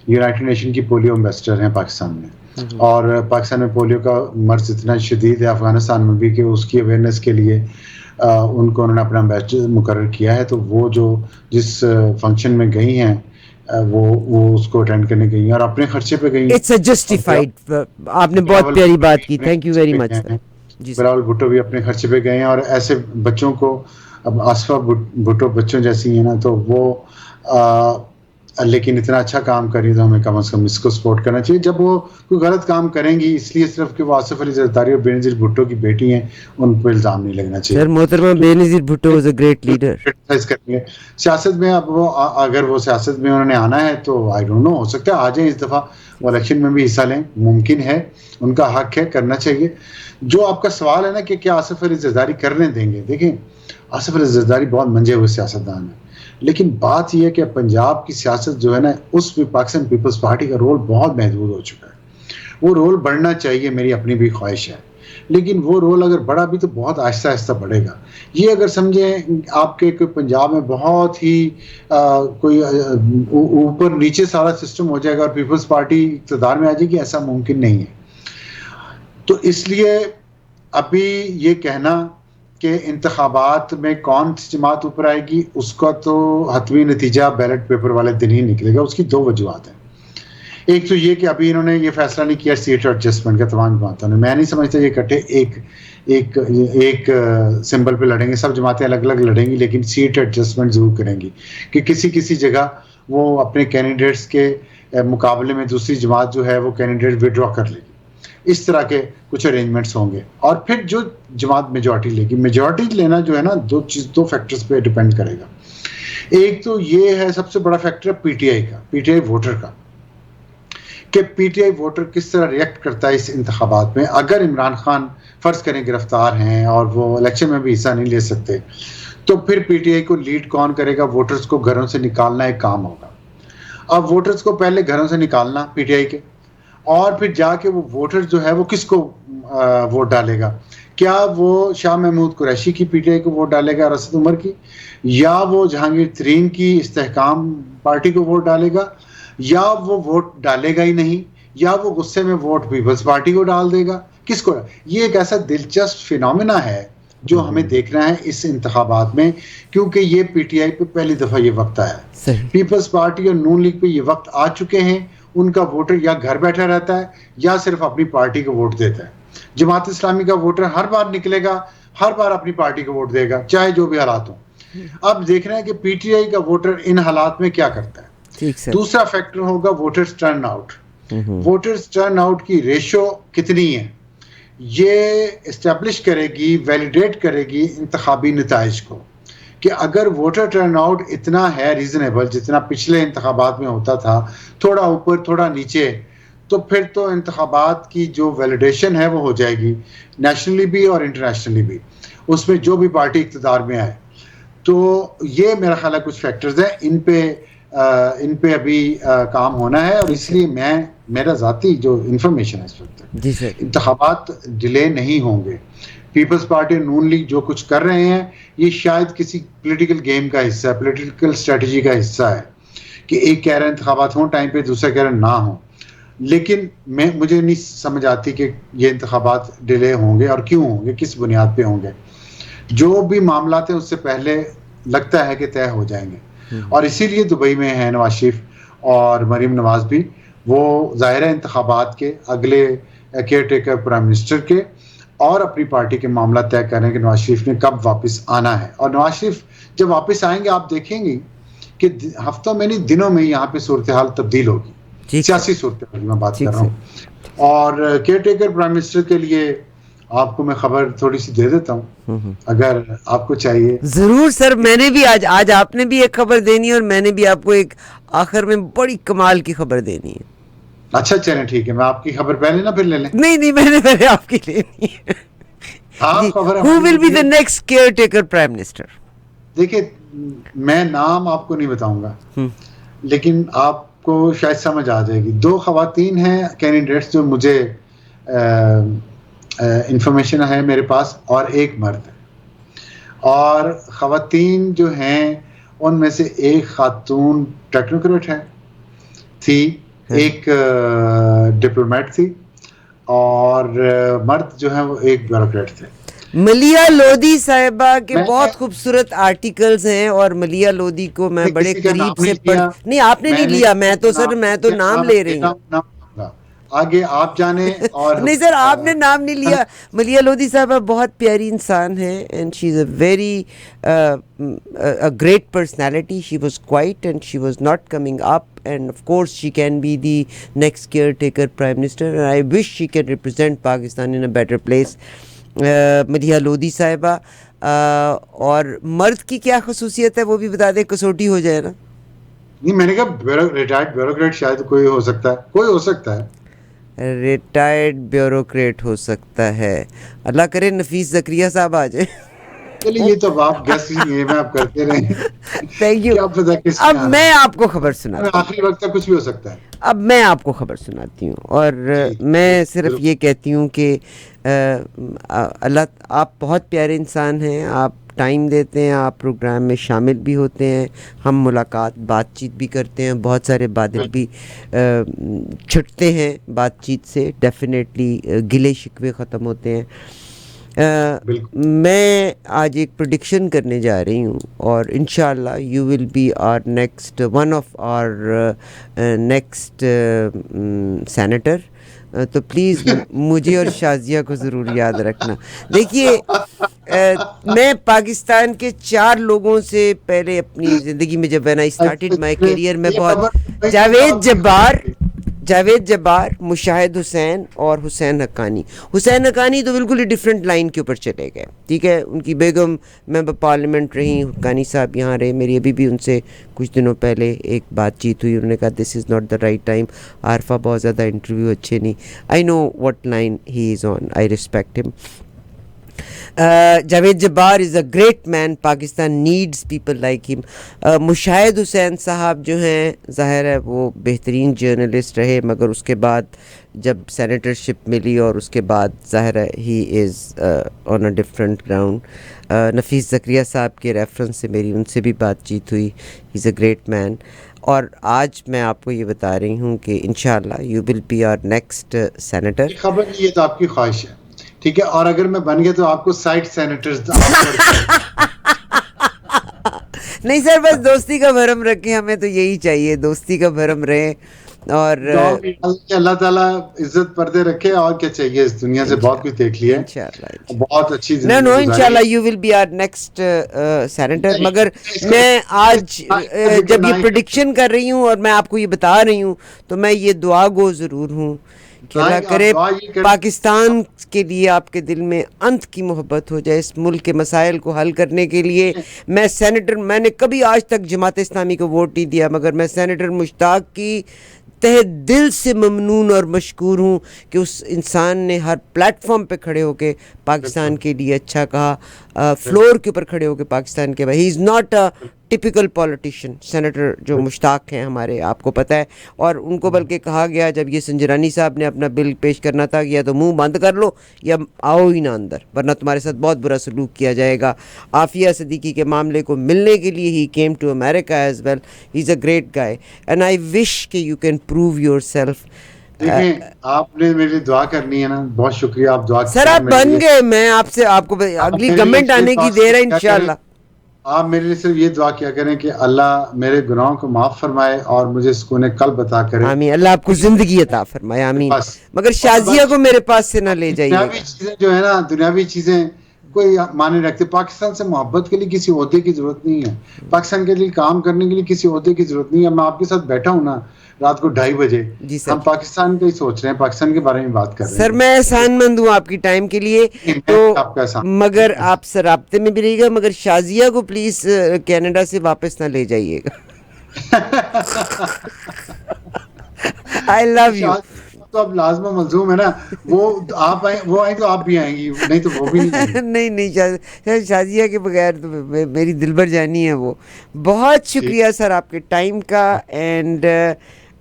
یونائٹڈ نیشن کی پولیو امبیسڈر ہیں پاکستان میں، اور پاکستان میں پولیو کا مرض اتنا شدید ہے افغانستان میں بھی کہ اس کی اویئرنیس کے لیے ان کو انہوں نے اپنا امبیسڈر مقرر کیا ہے. تو وہ جو جس فنکشن میں گئی ہیں وہ اس کو اٹینڈ کرنے گئی ہیں اور اپنے خرچے پہ گئی ہیں. It's justified. آپ نے بہت پیاری بات کی, تھینک یو ویری مچ. جی بلاول بھٹو بھی اپنے خرچے پہ گئے ہیں, اور ایسے بچوں کو, اب آصفہ بھٹو بچوں جیسی ہیں نا, تو وہ لیکن اتنا اچھا کام کری تو ہمیں کم از کم اس کو سپورٹ کرنا چاہیے. جب وہ کوئی غلط کام کریں گی اس لیے صرف کہ وہ آصف علی زرداری اور بینظیر بھٹو کی بیٹی ہیں, ان پہ الزام نہیں لگنا چاہیے. سر محترمہ Benazir Bhutto was a great leader. سیاست میں اب وہ اگر وہ سیاست میں انہوں نے آنا ہے تو آئی ڈونٹ نو, ہو سکتا ہے آ جائیں اس دفعہ, وہ الیکشن میں بھی حصہ لیں, ممکن ہے, ان کا حق ہے, کرنا چاہیے. جو آپ کا سوال ہے نا کہ کیا آصف علی زرداری کرنے دیں گے, دیکھیں آصف علی زرداری بہت منجے ہوئے سیاستدان ہیں, لیکن بات یہ ہے کہ پنجاب کی سیاست جو ہے نا, اس میں پاکستان پیپلز پارٹی کا رول بہت محدود ہو چکا ہے. وہ رول بڑھنا چاہیے, میری اپنی بھی خواہش ہے, لیکن وہ رول اگر بڑھا بھی تو بہت آہستہ آہستہ بڑھے گا. یہ اگر سمجھیں آپ کے پنجاب میں بہت ہی کوئی اوپر نیچے سارا سسٹم ہو جائے گا اور پیپلز پارٹی اقتدار میں آ جائے گی, ایسا ممکن نہیں ہے. تو اس لیے ابھی یہ کہنا کہ انتخابات میں کون سی جماعت اوپر آئے گی, اس کا تو حتمی نتیجہ بیلٹ پیپر والے دن ہی نکلے گا. اس کی دو وجوہات ہیں. ایک تو یہ کہ ابھی انہوں نے یہ فیصلہ نہیں کیا سیٹ ایڈجسٹمنٹ کا تمام جماعتوں نے. میں نہیں سمجھتا یہ اکٹھے ایک سمبل پہ لڑیں گے, سب جماعتیں الگ الگ لڑیں گی, لیکن سیٹ ایڈجسٹمنٹ ضرور کریں گی کہ کسی جگہ وہ اپنے کینڈیڈیٹس کے مقابلے میں دوسری جماعت جو ہے وہ کینڈیڈیٹ وڈرا کر لے گی. اس طرح کے کچھ ارینجمنٹس ہوں گے, اور پھر جو جماعت میجورٹی لے گی, میجورٹی لینا جو ہے نا دو فیکٹرز پہ ڈیپینڈ کرے گا. ایک تو یہ ہے سب سے بڑا فیکٹر پی ٹی آئی کا, پی ٹی آئی ووٹر کا, کہ پی ٹی آئی ووٹر کس طرح ریئیکٹ کرتا ہے اس انتخابات میں. اگر عمران خان فرض کریں گرفتار ہیں اور وہ الیکشن میں بھی حصہ نہیں لے سکتے, تو پھر پی ٹی آئی کو لیڈ کون کرے گا؟ ووٹرز کو گھروں سے نکالنا ایک کام ہوگا. اب ووٹرز کو پہلے گھروں سے نکالنا پی ٹی آئی کے, اور پھر جا کے وہ ووٹر جو ہے وہ کس کو ووٹ ڈالے گا؟ کیا وہ شاہ محمود قریشی کی پی ٹی آئی کو ووٹ ڈالے گا, اسد عمر کی, یا وہ جہانگیر ترین کی استحکام پارٹی کو ووٹ ڈالے گا, یا وہ ووٹ ڈالے گا ہی نہیں, یا وہ غصے میں ووٹ پیپلز پارٹی کو ڈال دے گا؟ کس کو؟ یہ ایک ایسا دلچسپ فینومینا ہے جو ہمیں دیکھنا ہے اس انتخابات میں, کیونکہ یہ پی ٹی آئی پہ پہلی دفعہ یہ وقت آیا ہے. پیپلز پارٹی اور نون لیگ پہ یہ وقت آ چکے ہیں. ان کا ووٹر یا گھر بیٹھا رہتا ہے یا صرف اپنی پارٹی کو ووٹ دیتا ہے. جماعت اسلامی کا ووٹر ہر بار نکلے گا, ہر بار اپنی پارٹی کو ووٹ دے گا, چاہے جو بھی حالات ہوں. اب دیکھنا ہے کہ پی ٹی آئی کا ووٹر ان حالات میں کیا کرتا ہے. دوسرا فیکٹر ہوگا voters turn out. Voters turn out کی ریشو کتنی ہے, یہ اسٹیبلش کرے گی, ویلیڈیٹ کرے گی انتخابی نتائج کو, کہ اگر ووٹر ٹرن آؤٹ اتنا ہے ریزنیبل جتنا پچھلے انتخابات میں ہوتا تھا, تھوڑا اوپر تھوڑا نیچے, تو پھر تو انتخابات کی جو ویلیڈیشن ہے وہ ہو جائے گی نیشنلی بھی اور انٹرنیشنلی بھی, اس میں جو بھی پارٹی اقتدار میں آئے. تو یہ میرا خیال ہے کچھ فیکٹرز ہیں, ان پہ ابھی کام ہونا ہے. اور اس لیے میرا ذاتی جو انفارمیشن ہے اس وقت, انتخابات ڈیلے نہیں ہوں گے. پیپلز پارٹی اور نون لیگ جو کچھ کر رہے ہیں یہ شاید کسی پولیٹیکل گیم کا حصہ ہے, پولیٹیکل اسٹریٹجی کا حصہ ہے, کہ ایک کہہ رہا ہے انتخابات ہوں ٹائم پہ, دوسرا کہہ رہا ہے نہ ہوں. لیکن مجھے نہیں سمجھ آتی کہ یہ انتخابات ڈیلے ہوں گے اور کیوں ہوں گے, کس بنیاد پہ ہوں گے. جو بھی معاملات ہیں اس سے پہلے لگتا ہے کہ طے ہو جائیں گے, اور اسی لیے دبئی میں ہیں نواز شریف اور مریم نواز بھی. وہ ظاہر ہے انتخابات کے اگلے کیئر ٹیکر پرائم منسٹر کے اور اپنی پارٹی کے معاملات طے کریں کہ نواز شریف نے کب واپس آنا ہے. اور نواز شریف جب واپس آئیں گے آپ دیکھیں گے کہ ہفتوں میں نہیں دنوں میں یہاں پہ صورتحال تبدیل ہوگی, سیاسی صورتحال میں بات کر رہا ہوں. اور کیئر ٹیکر پرائم منسٹر کے لیے آپ کو میں خبر تھوڑی سی دے دیتا ہوں اگر آپ کو چاہیے. ضرور سر, میں نے بھی آج آپ نے بھی ایک خبر دینی ہے اور میں نے بھی آپ کو ایک آخر میں بڑی کمال کی خبر دینی ہے. اچھا چلیں ٹھیک ہے, میں آپ کی خبر پہلے نہ پھر لے لیں. نہیں میں نے آپ کی لینی ہے. Who will be the next caretaker prime minister? دیکھیں میں نام آپ کو نہیں بتاؤں گا, لیکن آپ کو شاید سمجھ آ جائے گی. 2 خواتین ہیں کینڈیڈیٹس جو مجھے انفارمیشن ہے میرے پاس, اور 1 مرد ہے. اور خواتین جو ہیں ان میں سے ایک خاتون ٹیکنوکریٹ تھی ایک ڈپلومیٹ تھی اور مرد جو ہیں وہ ایک بیوروکریٹ تھے. ملیہ لودھی صاحبہ کے میں بہت خوبصورت آرٹیکلز ہیں اور ملیہ لودھی کو میں بڑے کسی کا قریب نام سے نہیں لیا, نہیں آپ نے نہیں لیا, میں تو سر میں تو نام لے رہی ہوں. آگے آپ جانے اور نہیں سر آپ نے نام نہیں لیا. ملیہ لودھی صاحبہ بہت پیاری انسان ہیں and she is a very great personality. She was quite and she was not coming up and of course she can be the next caretaker prime minister and I wish she can represent Pakistan in a better place. Madiha Lodhi صاحبہ. اور مرد کی کیا خصوصیت ہے وہ بھی بتا دیں, کسوٹی ہو جائے نا. نہیں میں نے کہا ریٹائرڈ بیوروکریٹ شاید کوئی ہو سکتا ہے, کوئی ہو سکتا ہے. ریٹائرڈ بیوروکریٹ ہو سکتا ہے, اللہ کرے نفیس زکریا صاحب آ جائیں. چلیے یہ تو آپ گیس ہی میں آپ کرتے رہیں. Thank you. کیا پتہ کس اب میں آپ کو خبر سنا, آخری وقت تک کچھ بھی ہو سکتا ہے. اب میں آپ کو خبر سناتی ہوں اور میں صرف یہ کہتی ہوں کہ اللہ, آپ بہت پیارے انسان ہیں, آپ ٹائم دیتے ہیں, آپ پروگرام میں شامل بھی ہوتے ہیں, ہم بات چیت بھی کرتے ہیں, بہت سارے بادل بھی چھٹتے ہیں بات چیت سے, ڈیفینیٹلی گلے شکوے ختم ہوتے ہیں. میں آج ایک پریڈکشن کرنے جا رہی ہوں اور انشاءاللہ you will be our next one of our next senator. تو پلیز مجھے اور شازیہ کو ضرور یاد رکھنا. دیکھیے میں پاکستان کے 4 لوگوں سے پہلے اپنی زندگی میں جب when I started my career میں بہت جاوید جبار, مشاہد حسین اور حسین حقانی. حسین حقانی تو بالکل ہی ڈفرینٹ لائن کے اوپر چلے گئے, ٹھیک ہے, ان کی بیگم ممبر پارلیمنٹ رہی, حقانی صاحب یہاں رہے. میری ابھی بھی ان سے کچھ دنوں پہلے ایک بات چیت ہوئی, انہوں نے کہا this is not the right time, Arifa بہت زیادہ انٹرویو اچھے نہیں. I know what line he is on, I respect him. Javed Jabbar is a great man, Pakistan needs people like him. Mushahid حسین صاحب جو ہیں ظاہر ہے وہ بہترین جرنلسٹ رہے, مگر اس کے بعد جب سینیٹرشپ ملی اور اس کے بعد ظاہر ہے ہی is on a different ground. نفیس زکریا صاحب کے ریفرنس سے میری ان سے بھی بات چیت ہوئی, ہی از اے گریٹ مین. اور آج میں آپ کو یہ بتا رہی ہوں کہ انشاءاللہ you will be our next senator. خبر یہ تو آپ کی خواہش ہے, ٹھیک ہے, اور اگر میں بن گیا تو آپ کو سائٹ سینیٹرز نہیں سر, بس دوستی کا بھرم رکھیں, ہمیں تو یہی چاہیے, دوستی کا بھرم رہے. اور اللہ تعالیٰ عزت پردے رکھے, اور کیا چاہیے, اس دنیا سے بہت کچھ دیکھ لیا, انشاءاللہ بہت اچھی نو انشاءاللہ you will be our next senator. مگر میں آج جب یہ پریڈکشن کر رہی ہوں اور میں آپ کو یہ بتا رہی ہوں تو میں یہ دعا گو ضرور ہوں کہ اللہ کرے پاکستان کے لیے آپ کے دل میں انت کی محبت ہو جائے, اس ملک کے مسائل کو حل کرنے کے لیے. میں سینیٹر, میں نے کبھی آج تک جماعت اسلامی کو ووٹ نہیں دیا, مگر میں سینیٹر مشتاق کی تہ دل سے ممنون اور مشکور ہوں کہ اس انسان نے ہر پلیٹ فارم پہ کھڑے ہو کے پاکستان کے لیے اچھا کہا, فلور کے اوپر کھڑے ہو کے پاکستان کے. He is not a typical politician. Senator جو مشتاق ہیں ہمارے, آپ کو پتہ ہے, اور ان کو بلکہ کہا گیا جب یہ سنجرانی صاحب نے اپنا بل پیش کرنا تھا کہ یا تو منہ بند کر لو یا آؤ ہی نہ اندر, ورنہ تمہارے ساتھ بہت برا سلوک کیا جائے گا. عافیہ صدیقی کے معاملے کو ملنے کے لیے he came to America as well. He is a great guy and I wish کہ you can prove yourself. دیکھیں آپ نے میری دعا کرنی ہے نا, بہت شکریہ, آپ دعا سر آپ بن گئے, میں آپ سے آپ کو اگلی گورنمنٹ آنے کی دیر ہے انشاءاللہ. آپ میرے لیے صرف یہ دعا کیا کریں کہ اللہ میرے گناہوں کو معاف فرمائے اور مجھے سکون قلب عطا کرے. آمین, اللہ آپ کو زندگی عطا فرمائے, آمین. مگر شازیہ کو میرے پاس سے نہ لے جائیے. دنیاوی چیزیں جو ہے نا, دنیاوی چیزیں کوئی معنی رکھتے. پاکستان سے محبت کے لیے کسی عہدے کی ضرورت نہیں ہے, پاکستان کے لیے کام کرنے کے لیے کسی عہدے کی ضرورت نہیں ہے. میں آپ کے ساتھ بیٹھا ہوں نا رات کو 2:30 بجے, ہم پاکستان کا ہی سوچ رہے ہیں, پاکستان کے بارے میں بات کر رہے ہیں. سر میں احسان مند ہوں آپ کی ٹائم کے لیے, تو مگر آپ سے رابطے میں بھی رہیے گا, مگر شازیہ کو پلیز کینیڈا سے واپس نہ لے جائیے گا. آئی لو یو. تو اب لازمہ ملزوم ہے نا, وہ آپ آئیں, وہ آئیں تو آپ بھی آئیں گی, نہیں تو وہ بھی نہیں, شازیہ کے بغیر تو میری دلبر جانی ہے وہ. بہت شکریہ سر آپ کے ٹائم کا, اینڈ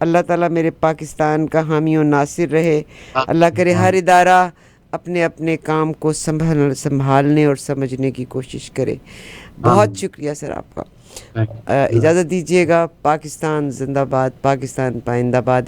اللہ تعالیٰ میرے پاکستان کا حامی و ناصر رہے. اللہ کرے ہر ادارہ اپنے اپنے کام کو سنبھالنے اور سمجھنے کی کوشش کرے. بہت شکریہ سر آپ کا. اجازت دیجیے گا. پاکستان زندہ باد, پاکستان پائندہ باد.